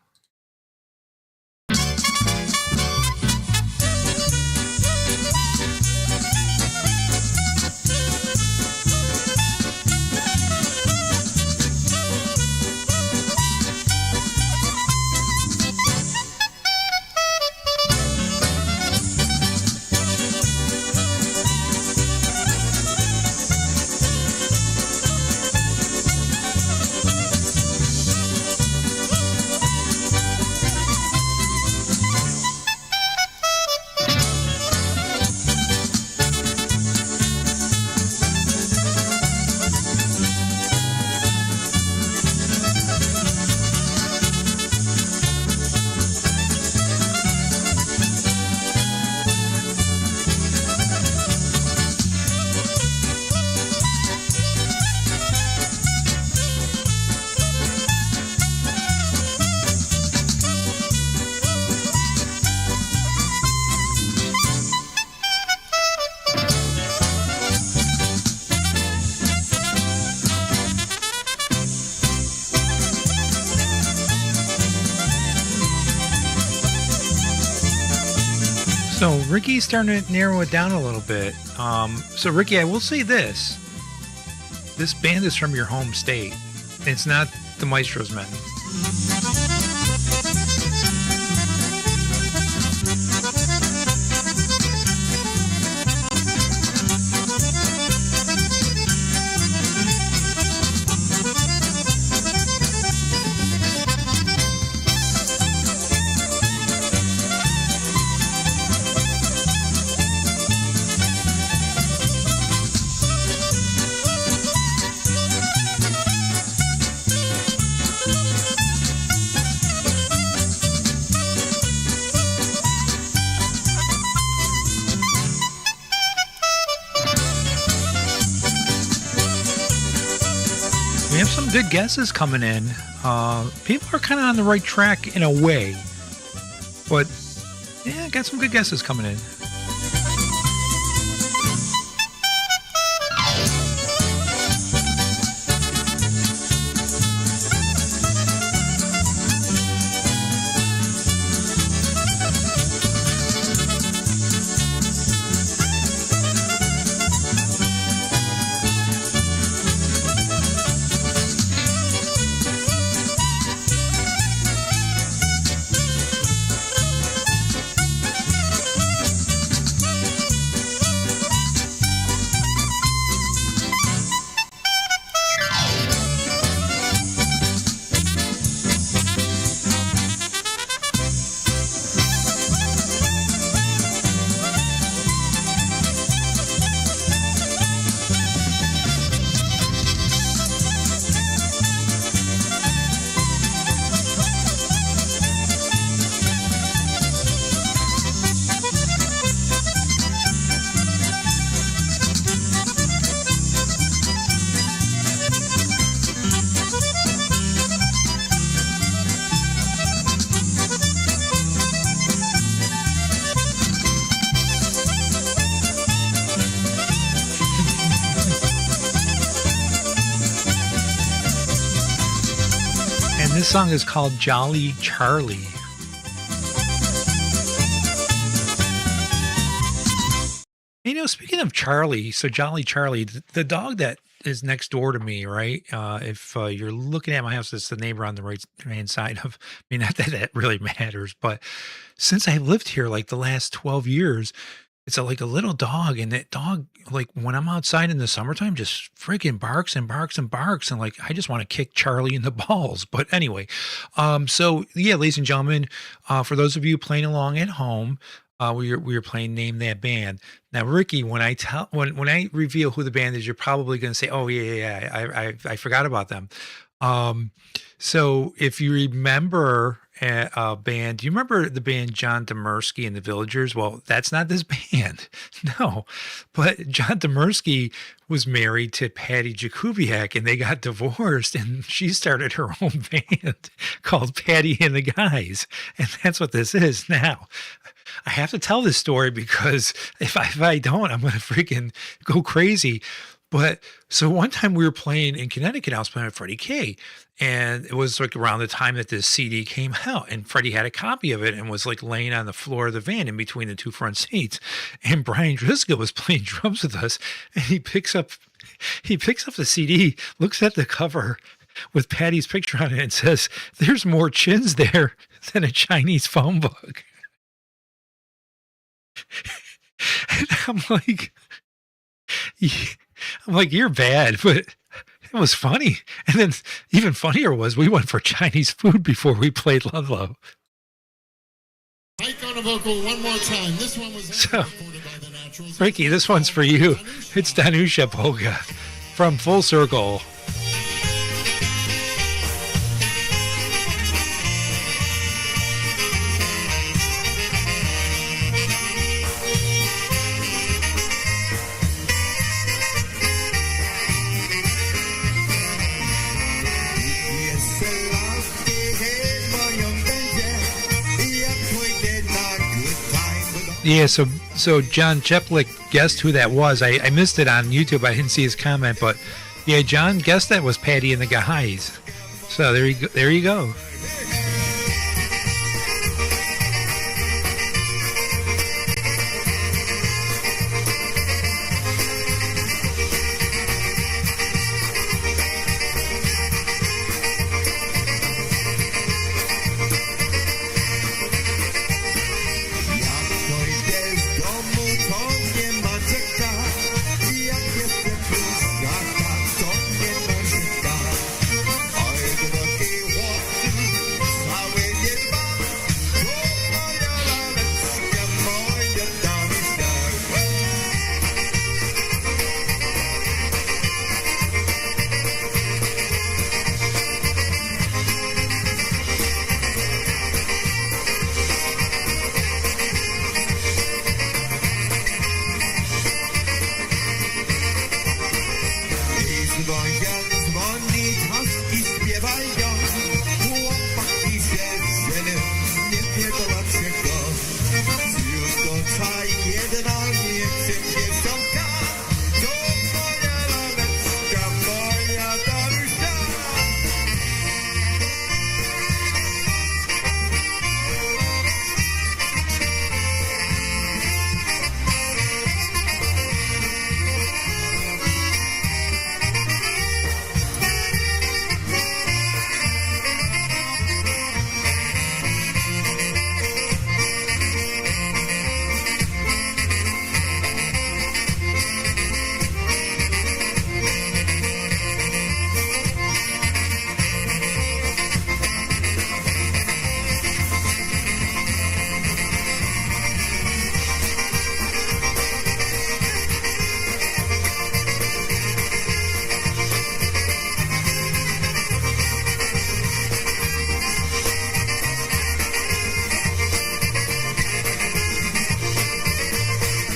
So Ricky's starting to narrow it down a little bit. So Ricky, I will say this. This band is from your home state. It's not the Maestro's Men. We have some good guesses coming in. People are kind of on the right track in a way. But, yeah, got some good guesses coming in. This song is called Jolly Charlie. You know, speaking of Charlie, so Jolly Charlie, the dog that is next door to me, right? If you're looking at my house, it's the neighbor on the right hand side of me. Not that that really matters, but since I lived here like the last 12 years, it's like a little dog, and that dog, like when I'm outside in the summertime, just freaking barks and barks and barks, and like I just want to kick Charlie in the balls. But anyway, so yeah, ladies and gentlemen, for those of you playing along at home, We were playing Name That Band. Now, Ricky, when I reveal who the band is, you're probably going to say, "Oh yeah, I forgot about them." Um, so if you remember a band, do you remember the band John Demersky and the Villagers? Well, that's not this band, no. But John Demersky was married to Patty Jakubiak, and they got divorced, and she started her own band called Patty and the Guys, and that's what this is now. I have to tell this story because if I don't, I'm going to freaking go crazy. But so one time we were playing in Connecticut, I was playing with Freddie K. And it was like around the time that this CD came out. And Freddie had a copy of it and was like laying on the floor of the van in between the two front seats. And Brian Driscoll was playing drums with us. And he picks up the CD, looks at the cover with Patty's picture on it and says, "There's more chins there than a Chinese phone book." And I'm like, you're bad, but it was funny. And then even funnier was we went for Chinese food before we played Ludlow. Mike on a vocal one more time. This one was So, Ricky, this one's for you. It's Danusha Polka from Full Circle. Yeah, so John Cheplick guessed who that was. I missed it on YouTube. I didn't see his comment, but yeah, John guessed that was Patty and the Guys. So there you go.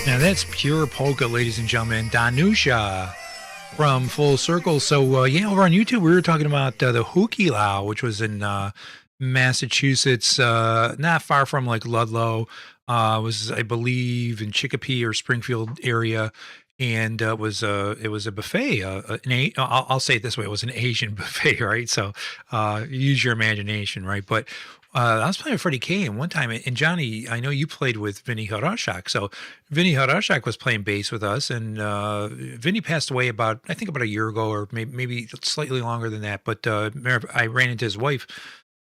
Now that's pure polka, ladies and gentlemen. Danusha from Full Circle. So, yeah, over on YouTube, we were talking about the Hukilau, which was in Massachusetts, not far from like Ludlow. Was, I believe, in Chicopee or Springfield area. And it was a buffet. I'll say it this way: it was an Asian buffet, right? So use your imagination, right? But I was playing with Freddie K. and one time, and Johnny, I know you played with Vinny Horashak. So Vinny Horashak was playing bass with us, and Vinny passed away about a year ago, or maybe slightly longer than that. But I ran into his wife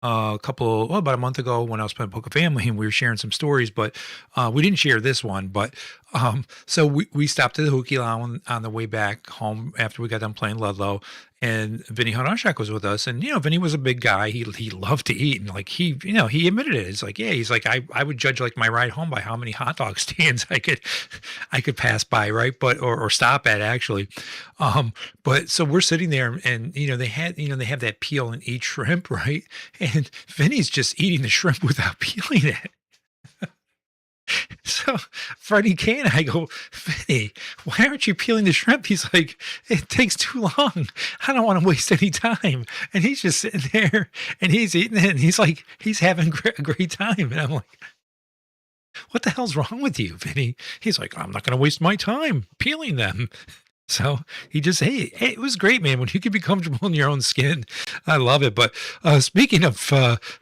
about a month ago when I was playing Polka Family, and we were sharing some stories, but we didn't share this one. But so we stopped at the Hukilau on the way back home after we got done playing Ludlow, and Vinny Honashak was with us, and Vinny was a big guy. He loved to eat, and like he admitted it. It's like, yeah, he's like, I would judge like my ride home by how many hot dog stands I could pass by, right? But or stop at actually. But so we're sitting there, and they have that peel and eat shrimp, right? And Vinny's just eating the shrimp without peeling it. So Freddie K and I go, Vinny, why aren't you peeling the shrimp? He's like, it takes too long. I don't want to waste any time. And he's just sitting there and he's eating it, and he's like, he's having a great time. And I'm like, what the hell's wrong with you, Vinny? He's like, I'm not going to waste my time peeling them. So he just, hey, it was great, man. When you can be comfortable in your own skin, I love it. But speaking of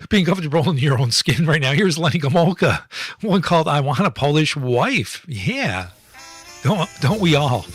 being comfortable in your own skin right now, here's Lenny Gomulka, one called "I Want a Polish Wife." Yeah, don't we all?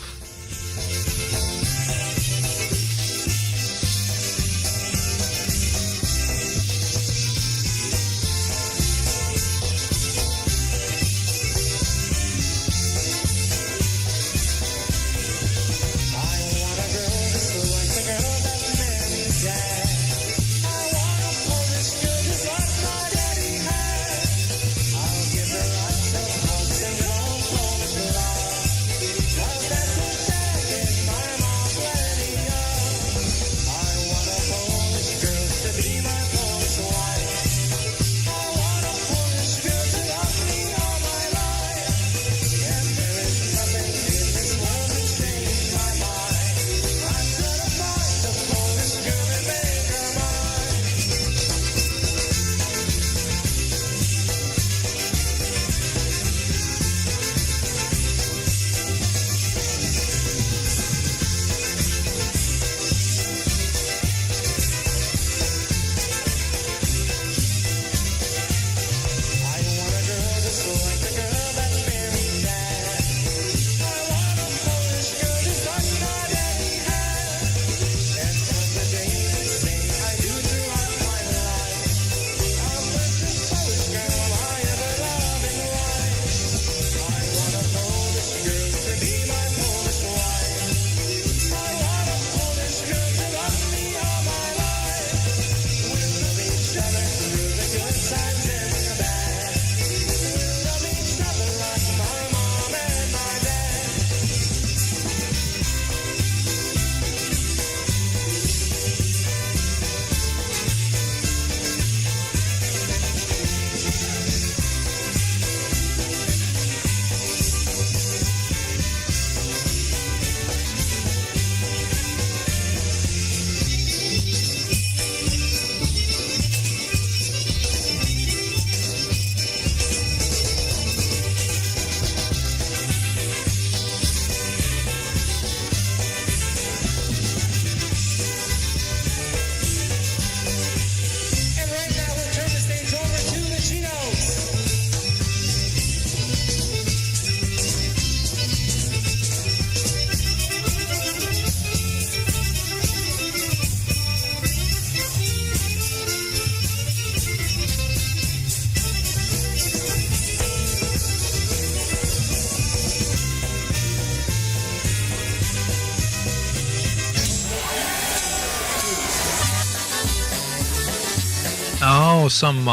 Oh, some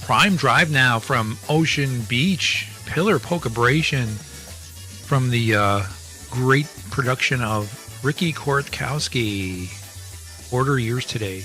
prime drive now from Ocean Beach, Pillar Polka Bration, from the great production of Ricky Kortkowski. Order yours today.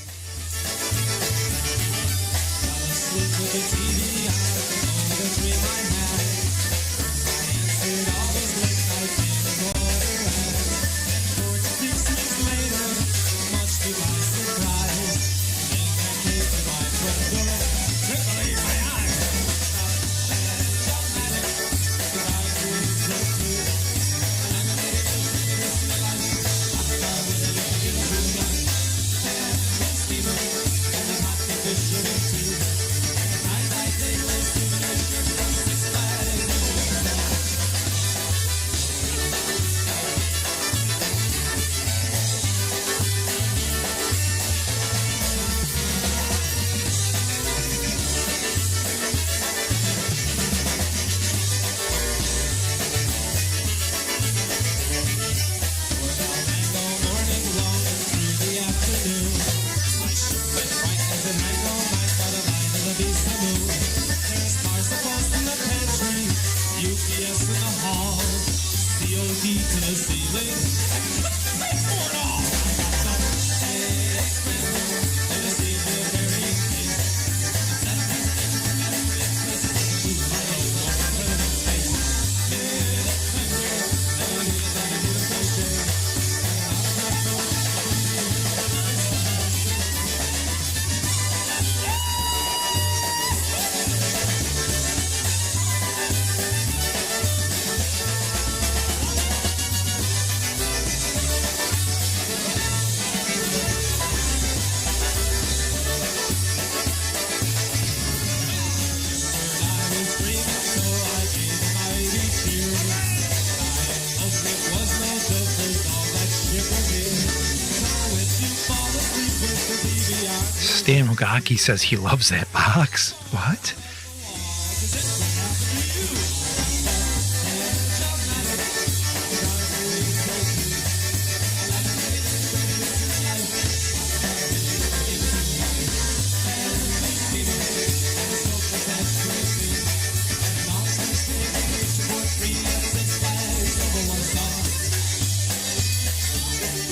Stan Mugaki says he loves that box. What?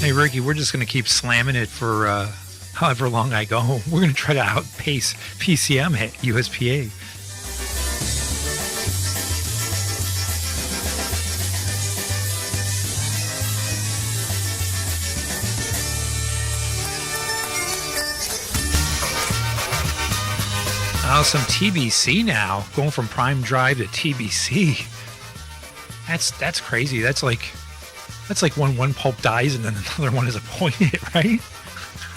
Hey, Ricky, we're just going to keep slamming it for however long I go. We're going to try to outpace PCM at USPA. Oh, some TBC now. Going from Prime Drive to TBC. That's crazy. That's like when one pulp dies and then another one is appointed, right?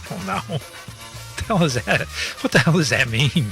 I don't know. What the hell is that? What the hell does that mean?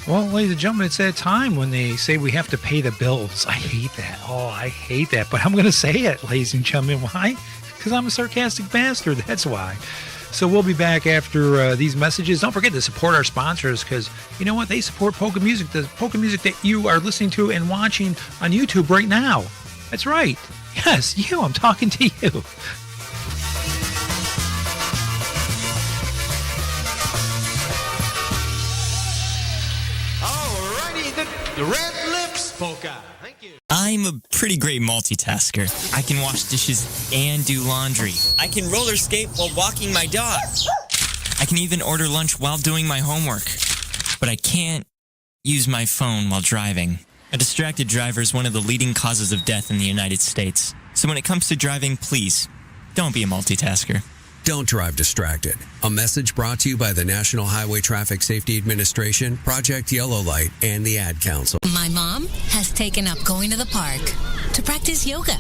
Well, ladies and gentlemen, it's that time when they say we have to pay the bills. I hate that. Oh, I hate that. But I'm going to say it, ladies and gentlemen. Why? Because I'm a sarcastic bastard. That's why. So we'll be back after these messages. Don't forget to support our sponsors because, you know what? They support polka music, the polka music that you are listening to and watching on YouTube right now. That's right. Yes, you. I'm talking to you. The Red Lips Polka. Thank you. I'm a pretty great multitasker. I can wash dishes and do laundry. I can roller skate while walking my dog. I can even order lunch while doing my homework. But I can't use my phone while driving. A distracted driver is one of the leading causes of death in the United States. So when it comes to driving, please, don't be a multitasker. Don't drive distracted. A message brought to you by the National Highway Traffic Safety Administration, Project Yellow Light, and the Ad Council. My mom has taken up going to the park to practice yoga.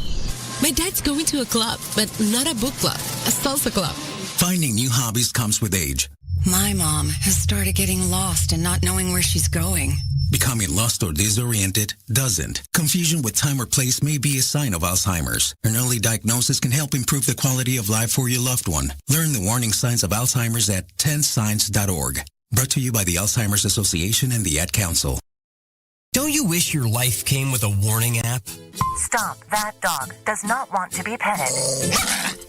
My dad's going to a club, but not a book club, a salsa club. Finding new hobbies comes with age. My mom has started getting lost and not knowing where she's going. Becoming lost or disoriented doesn't. Confusion with time or place may be a sign of Alzheimer's. An early diagnosis can help improve the quality of life for your loved one. Learn the warning signs of Alzheimer's at 10signs.org. Brought to you by the Alzheimer's Association and the Ad Council. Don't you wish your life came with a warning app? Stop. That dog does not want to be petted.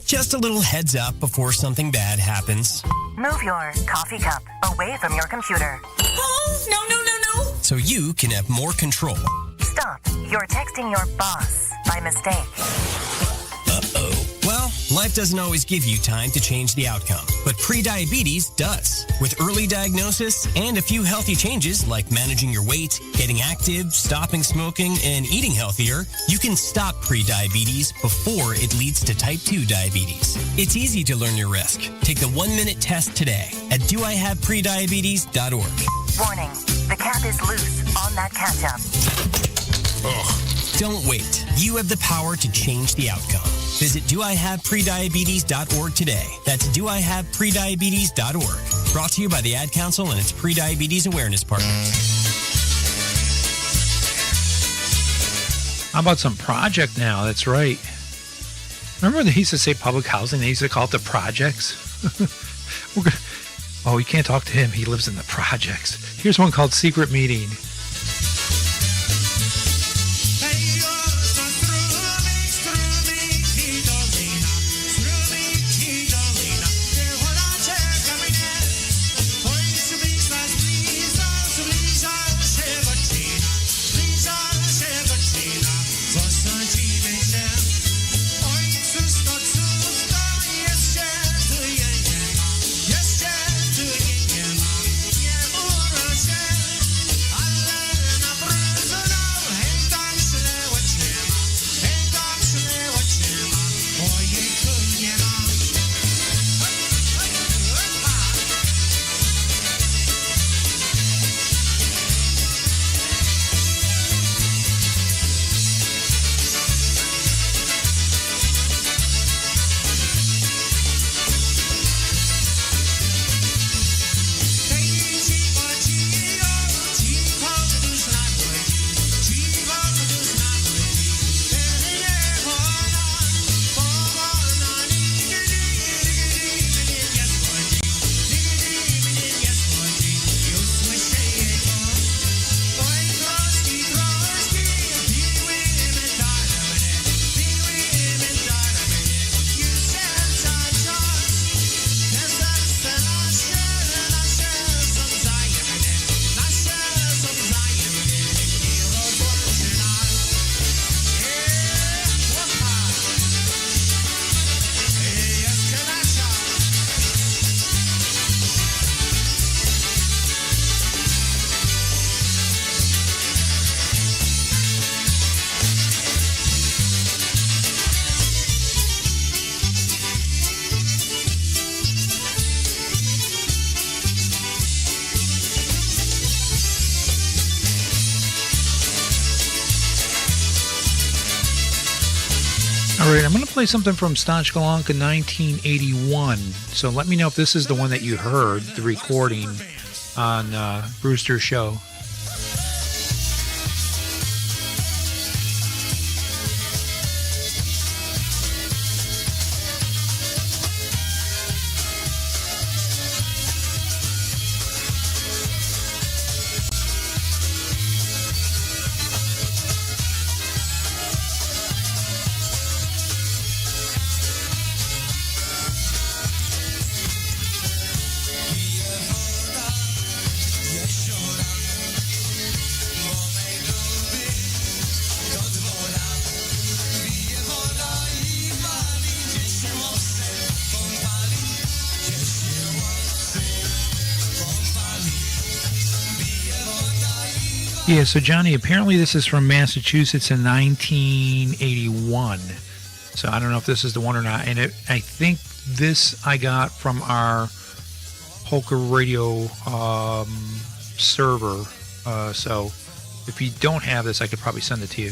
Just a little heads up before something bad happens. Move your coffee cup away from your computer. Oh, no. So you can have more control. Stop. You're texting your boss by mistake. Uh-oh. Well, life doesn't always give you time to change the outcome, but prediabetes does. With early diagnosis and a few healthy changes like managing your weight, getting active, stopping smoking, and eating healthier, you can stop prediabetes before it leads to type 2 diabetes. It's easy to learn your risk. Take the 1-minute test today at doihaveprediabetes.org. Warning. The cap is loose on that ketchup. Don't wait. You have the power to change the outcome. Visit doihaveprediabetes.org today. That's doihaveprediabetes.org. Brought to you by the Ad Council and its Prediabetes Awareness Partners. How about some project now? That's right. Remember when they used to say public housing? They used to call it the projects. Oh, you can't talk to him. He lives in the projects. Here's one called Secret Meeting. All right, I'm going to play something from Staunch Galanka 1981. So let me know if this is the one that you heard, the recording on Brewster's show. Yeah, so Johnny, apparently this is from Massachusetts in 1981. So I don't know if this is the one or not. And I think this I got from our Polka Radio server. So if you don't have this, I could probably send it to you.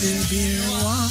była.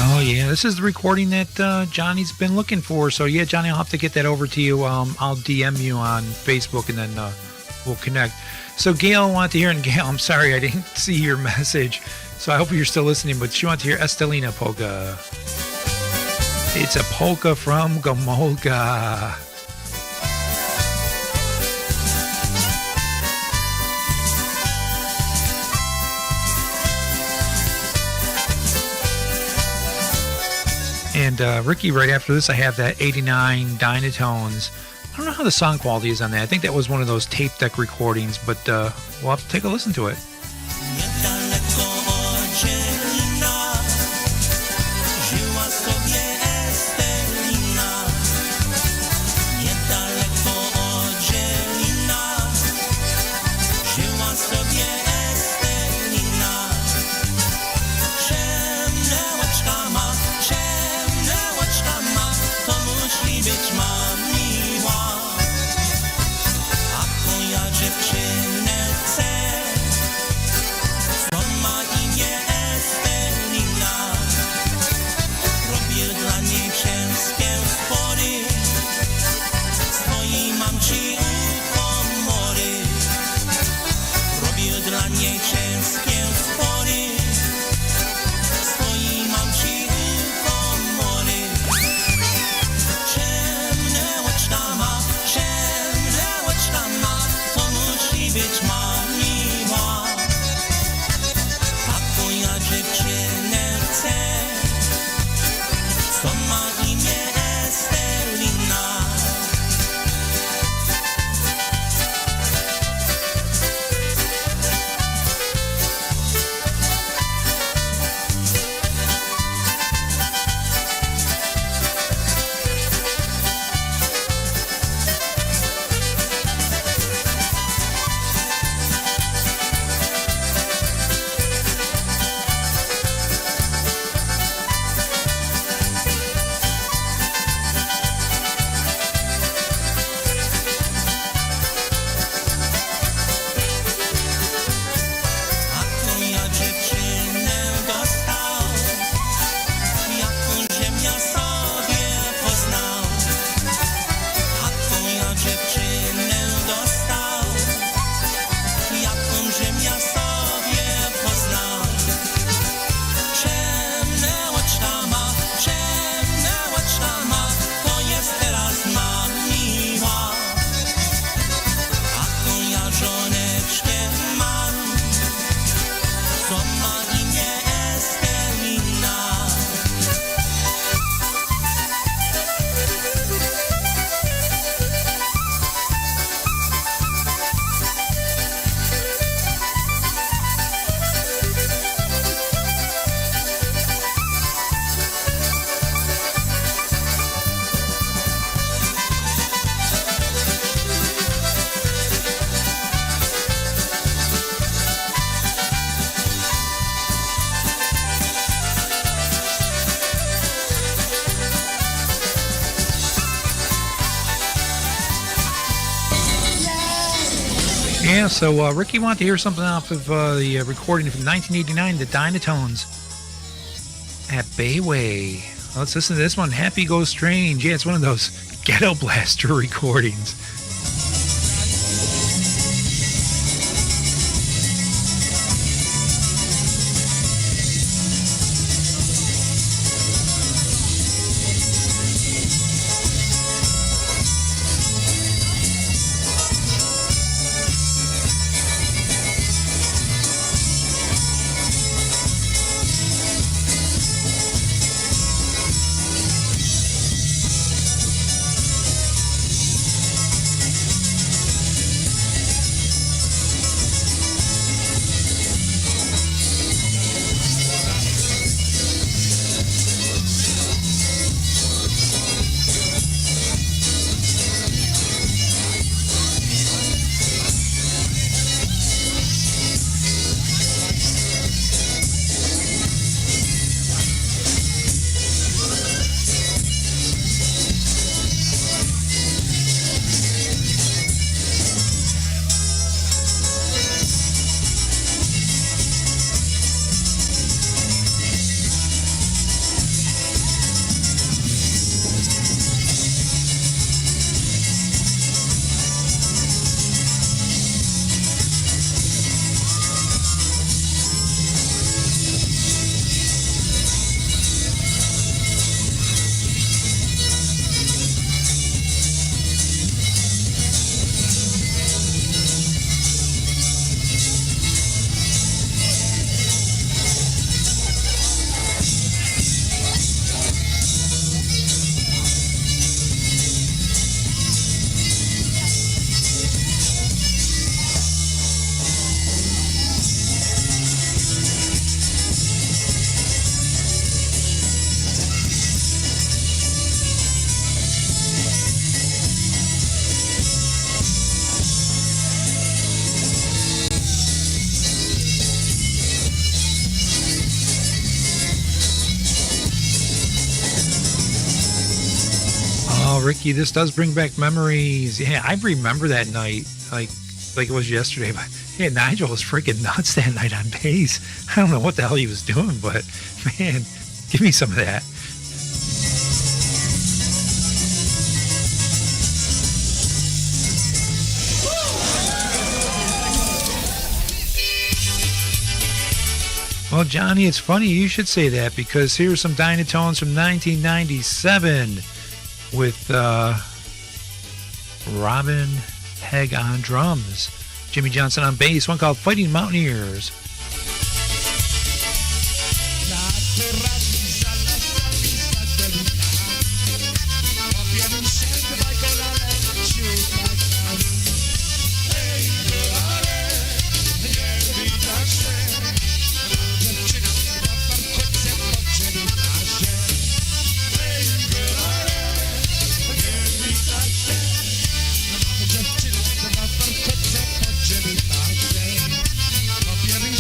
Oh, yeah, this is the recording that Johnny's been looking for. So, yeah, Johnny, I'll have to get that over to you. I'll DM you on Facebook, and then we'll connect. So, Gail wanted to hear, and Gail, I'm sorry I didn't see your message. So I hope you're still listening, but she wanted to hear Estelina Polka. It's a polka from Gomolka. And Ricky, right after this, I have that 89 Dynatones. I don't know how the song quality is on that. I think that was one of those tape deck recordings, but we'll have to take a listen to it. Ciemne Yeah, so Ricky wanted to hear something off of the recording from 1989, the Dynatones at Bayway. Let's listen to this one, Happy Go Strange. Yeah, it's one of those Ghetto Blaster recordings. Ricky, this does bring back memories. Yeah, I remember that night like it was yesterday. But yeah, Nigel was freaking nuts that night on bass. I don't know what the hell he was doing, but man, give me some of that. Well, Johnny, it's funny you should say that, because here's some Dynatones from 1997 with Robin Pegg on drums, Jimmy Johnson on bass, one called Fighting Mountaineers. Popiery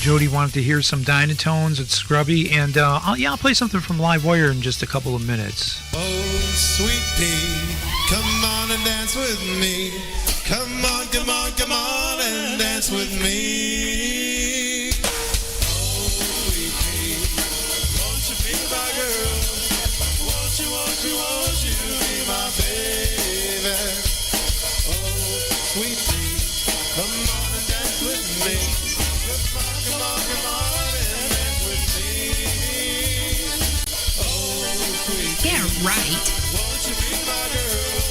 Jody wanted to hear some Dynatones at Scrubby, and I'll play something from Livewire in just a couple of minutes. Oh, sweet pea, come on and dance with me. Come on, come on, come on and dance with me. Oh, sweet pea, won't you be my girl? Won't you, won't you, won't you be my baby? Oh, sweet pea, come on and dance with me. Come on, come on, come on and dance with me. Oh, sweet pea. Yeah, right. Won't you be my girl?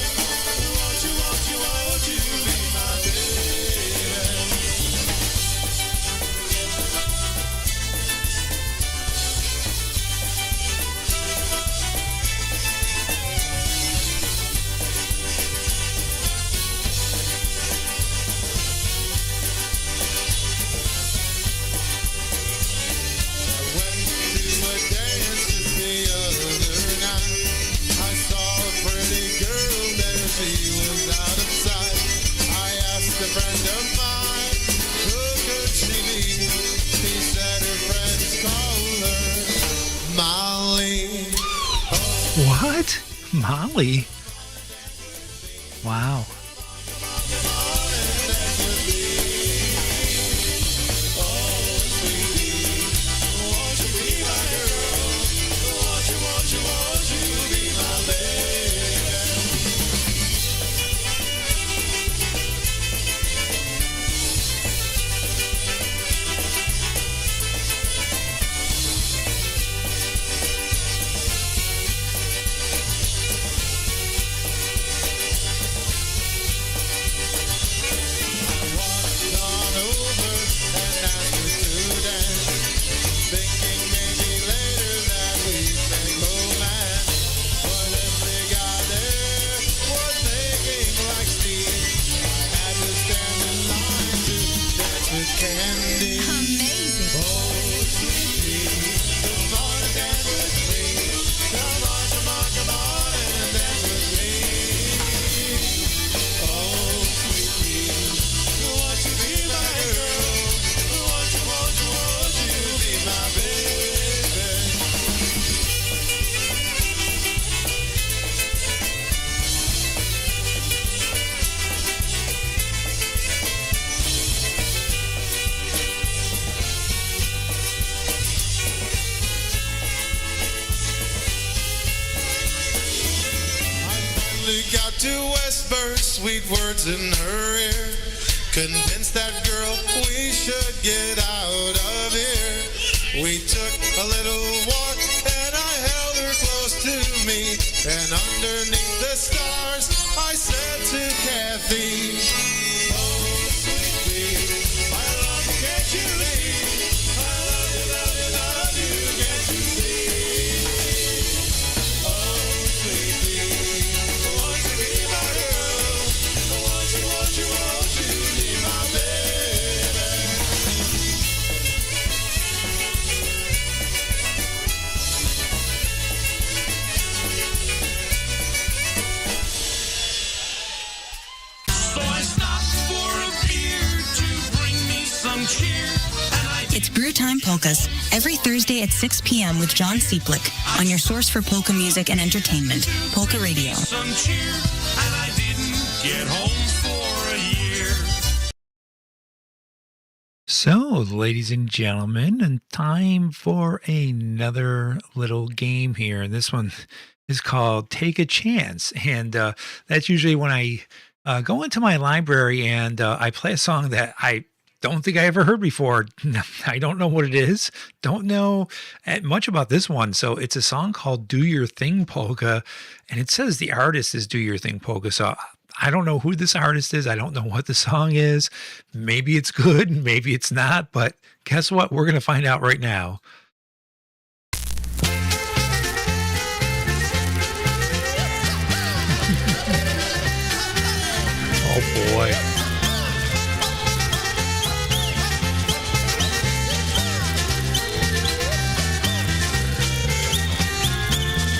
Won't you, won't you, won't you be my baby? I went to a dance just the other night. I saw a pretty girl there, she was out of sight. I asked a friend of mine, who could she be? He said her friends call her Molly. What? Molly? Wow. Won't you be my girl? Won't you, won't you, won't you be my baby? Walked on over and asked her to dance, thinking maybe later that we'd make romance. But as we got there, was aching like Steve. I had to stand in line to dance with Candy. Amazing. Oh, sweetie, come on and dance with me. Come on, come on, come on and dance with me. Oh, sweetie, won't you be my girl? Won't you, won't you, won't you be my baby? I finally got to Westburg, sweet words in her ear. Convinced that girl we should get out of here. We took a little walk and I held her close to me. And underneath the stars, I said to Kathy, oh, sweetie, my love, can't you leave? I love you, love you, love you, can't you see? Oh, sweetie, won't you be my girl? Won't you, won't you, won't you be my baby? So I stopped for a beer to bring me some cheer, and I It's Brew Time Polkas, every Thursday at 6 p.m. with John Seplick on your source for polka music and entertainment, Polka Radio. some cheer, and I didn't get home for a year. So, ladies and gentlemen, and time for another little game here. And this one is called Take a Chance. And that's usually when I go into my library and I play a song that I don't think I ever heard before. I don't know what it is. Don't know much about this one. So it's a song called Do Your Thing Polka. And it says the artist is Do Your Thing Polka. So I don't know who this artist is. I don't know what the song is. Maybe it's good. Maybe it's not. But guess what? We're going to find out right now. Oh, boy.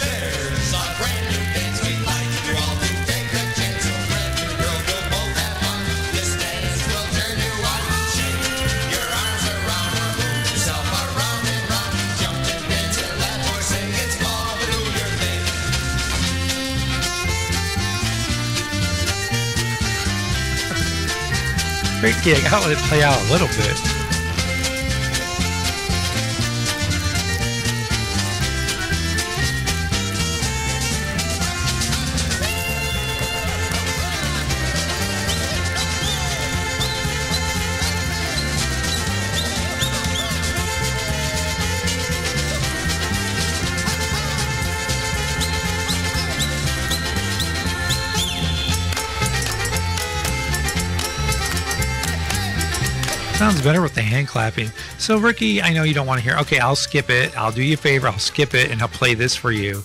There's a brand new dance we like you all to take a chance. A brand new girl, we'll both have fun. This dance will turn you on. Shake your arms around her. Ricky, I gotta let it play out a little bit. Sounds better with the hand clapping. So, Ricky, I know you don't want to hear. Okay, I'll skip it. I'll do you a favor. I'll skip it, and I'll play this for you.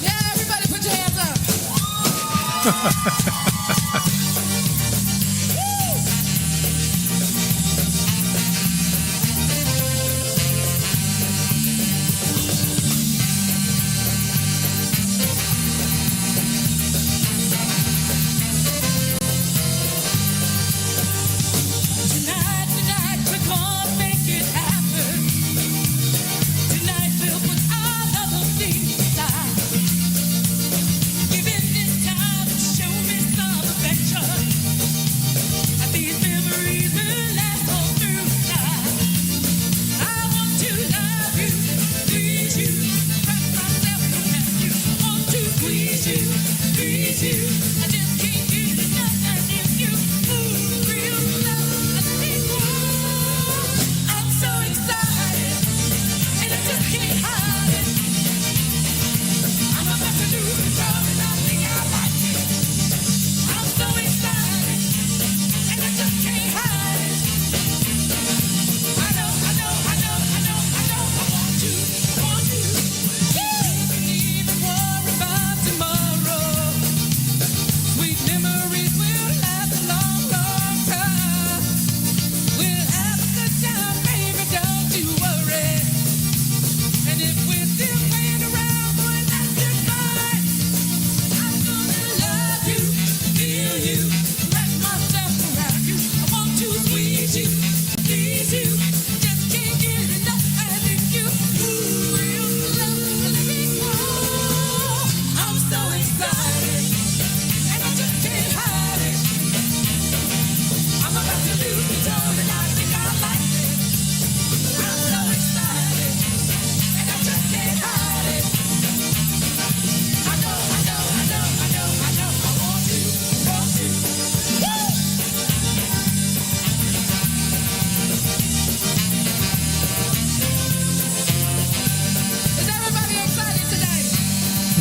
Yeah, everybody put your hands up.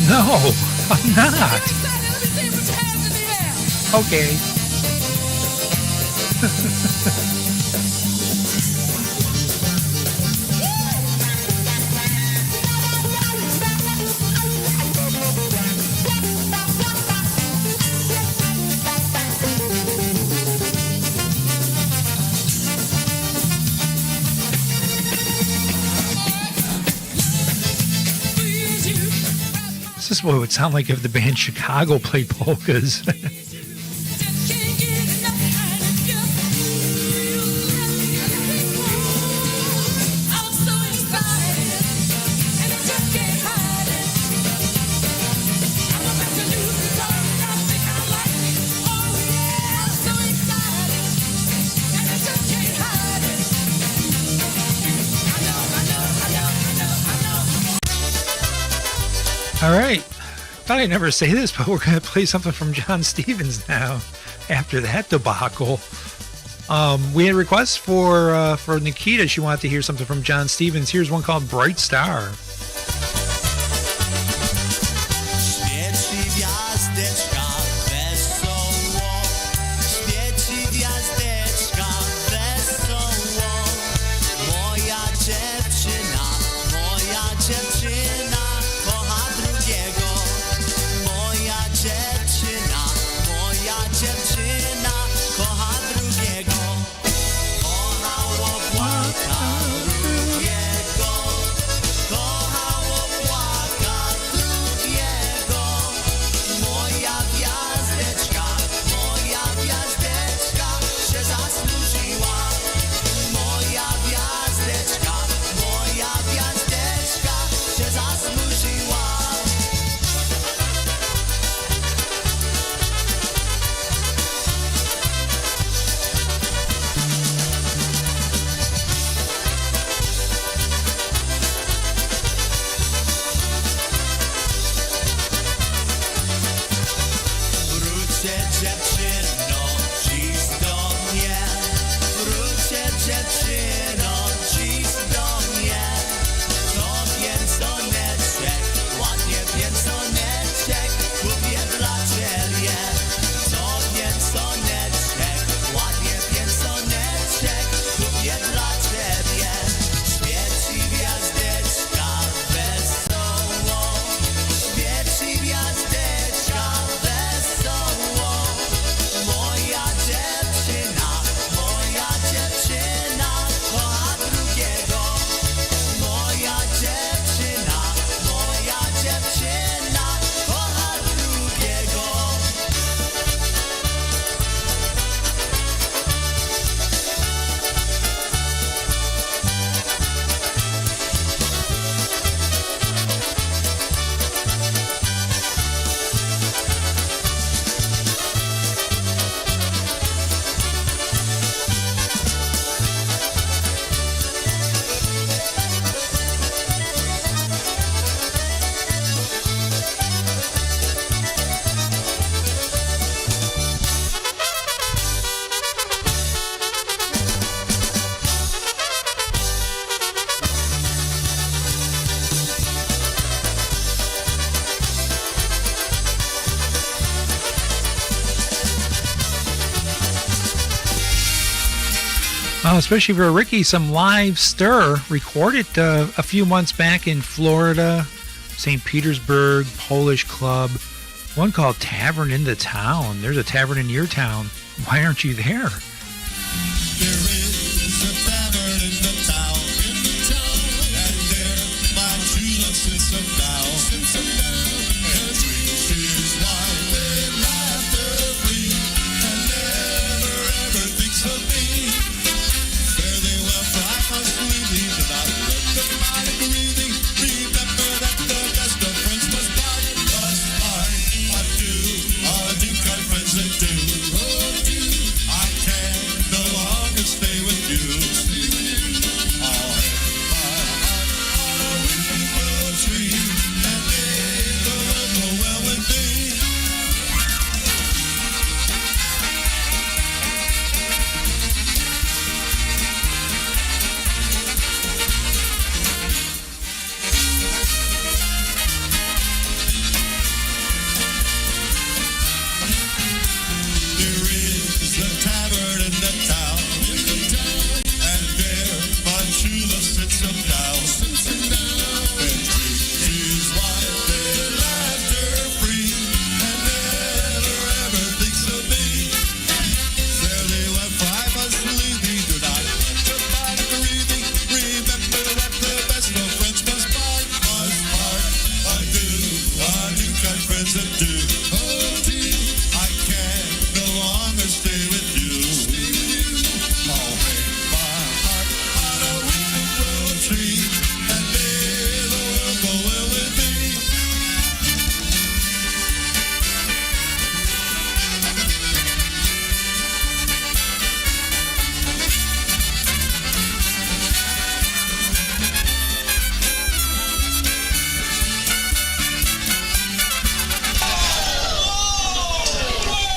No, I'm not. Okay. This is what it would sound like if the band Chicago played polkas. All right. Thought I'd never say this, but we're going to play something from John Stevens now after that debacle. We had requests for Nikita. She wanted to hear something from John Stevens. Here's one called Bright Star. Kocha drugiego, Especially for Ricky, some live stir recorded a few months back in Florida, St. Petersburg, Polish club, one called Tavern in the Town. There's a tavern in your town. Why aren't you there?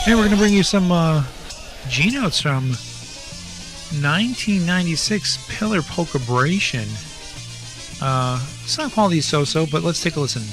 Hey, we're going to bring you some G-Notes from 1996 Pillar Polka Bration. Song quality is so-so, but let's take a listen.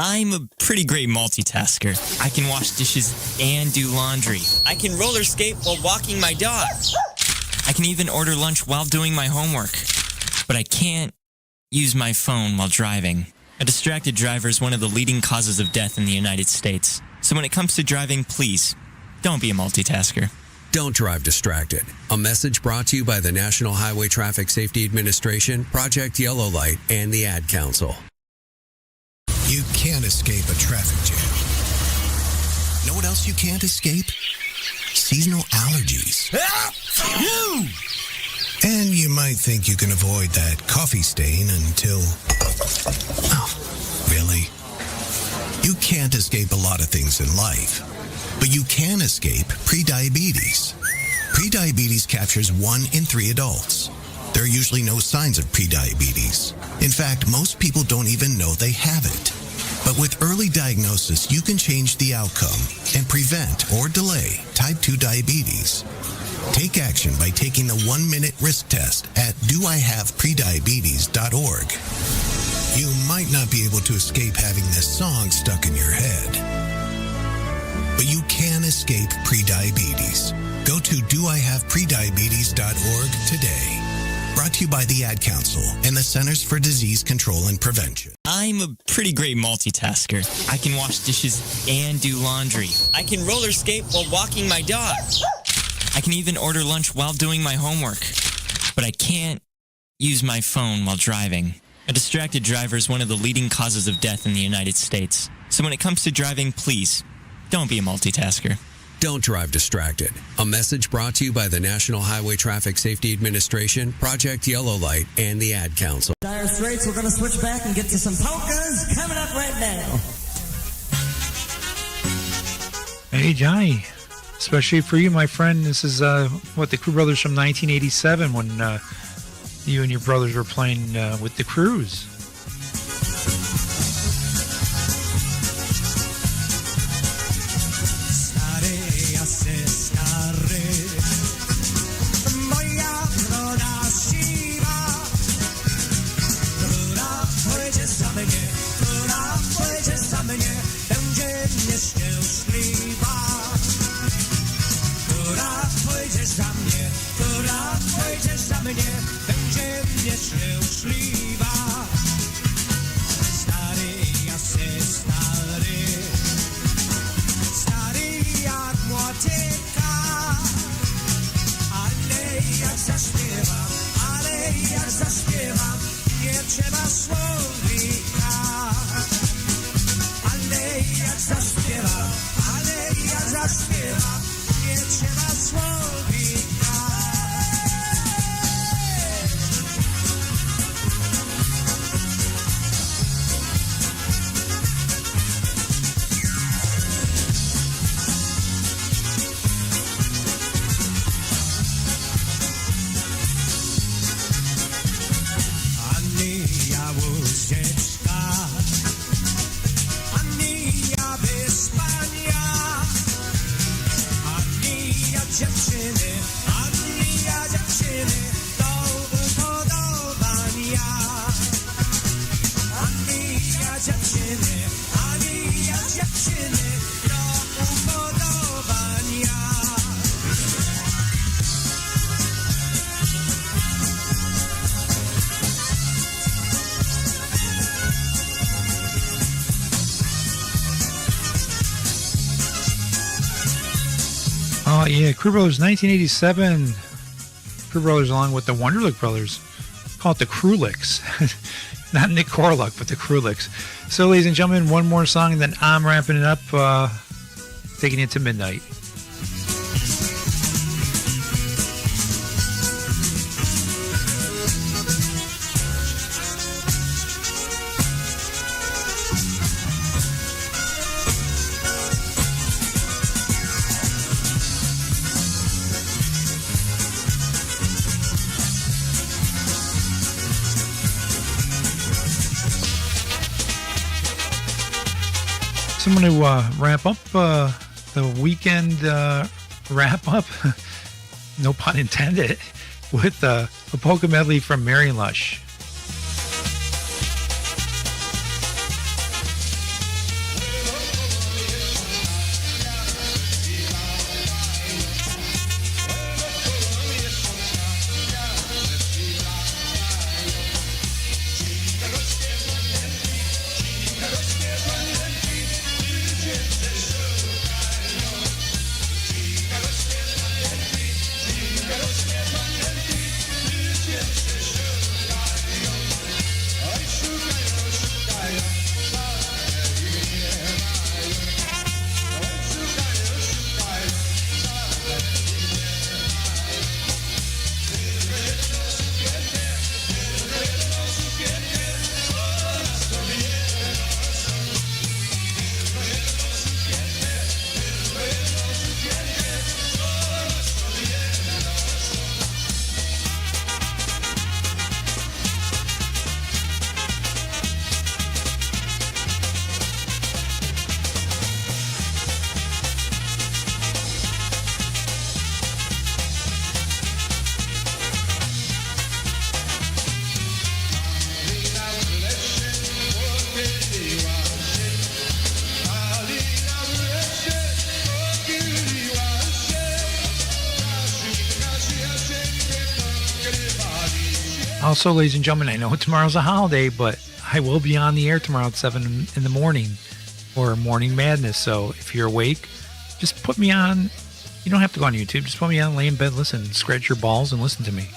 I'm a pretty great multitasker. I can wash dishes and do laundry. I can roller skate while walking my dog. I can even order lunch while doing my homework. But I can't use my phone while driving. A distracted driver is one of the leading causes of death in the United States. So when it comes to driving, please, don't be a multitasker. Don't drive distracted. A message brought to you by the National Highway Traffic Safety Administration, Project Yellow Light, and the Ad Council. You can't escape a traffic jam. Know what else you can't escape? Seasonal allergies. And you might think you can avoid that coffee stain until... Oh, really? You can't escape a lot of things in life, but you can escape prediabetes. Prediabetes captures 1 in 3 adults. There are usually no signs of prediabetes. In fact, most people don't even know they have it. But with early diagnosis, you can change the outcome and prevent or delay type 2 diabetes. Take action by taking the 1-minute risk test at doihaveprediabetes.org. You might not be able to escape having this song stuck in your head, but you can escape prediabetes. Go to doihaveprediabetes.org today. Brought to you by the Ad Council and the Centers for Disease Control and Prevention. I'm a pretty great multitasker. I can wash dishes and do laundry. I can roller skate while walking my dog. I can even order lunch while doing my homework. But I can't use my phone while driving. A distracted driver is one of the leading causes of death in the United States. So when it comes to driving, please, don't be a multitasker. Don't drive distracted. A message brought to you by the National Highway Traffic Safety Administration, Project Yellow Light, and the Ad Council. Dire Straits, we're going to switch back and get to some polkas coming up right now. Hey, Johnny. Especially for you, my friend. This is the Crew Brothers from 1987 when you and your brothers were playing with the Crews. Oh, yeah, Crew Brothers 1987. Crew Brothers along with the Wonderlick Brothers. Call it the Crewlicks. Not Nick Corlick, but the Crewlicks. So, ladies and gentlemen, one more song and then I'm wrapping it up, taking it to midnight. So I'm going to wrap up the weekend wrap-up, no pun intended, with a polka medley from Mary Lush. Also, ladies and gentlemen, I know tomorrow's a holiday, but I will be on the air tomorrow at 7 in the morning for Morning Madness. So if you're awake, just put me on. You don't have to go on YouTube. Just put me on, lay in bed, listen, scratch your balls, and listen to me.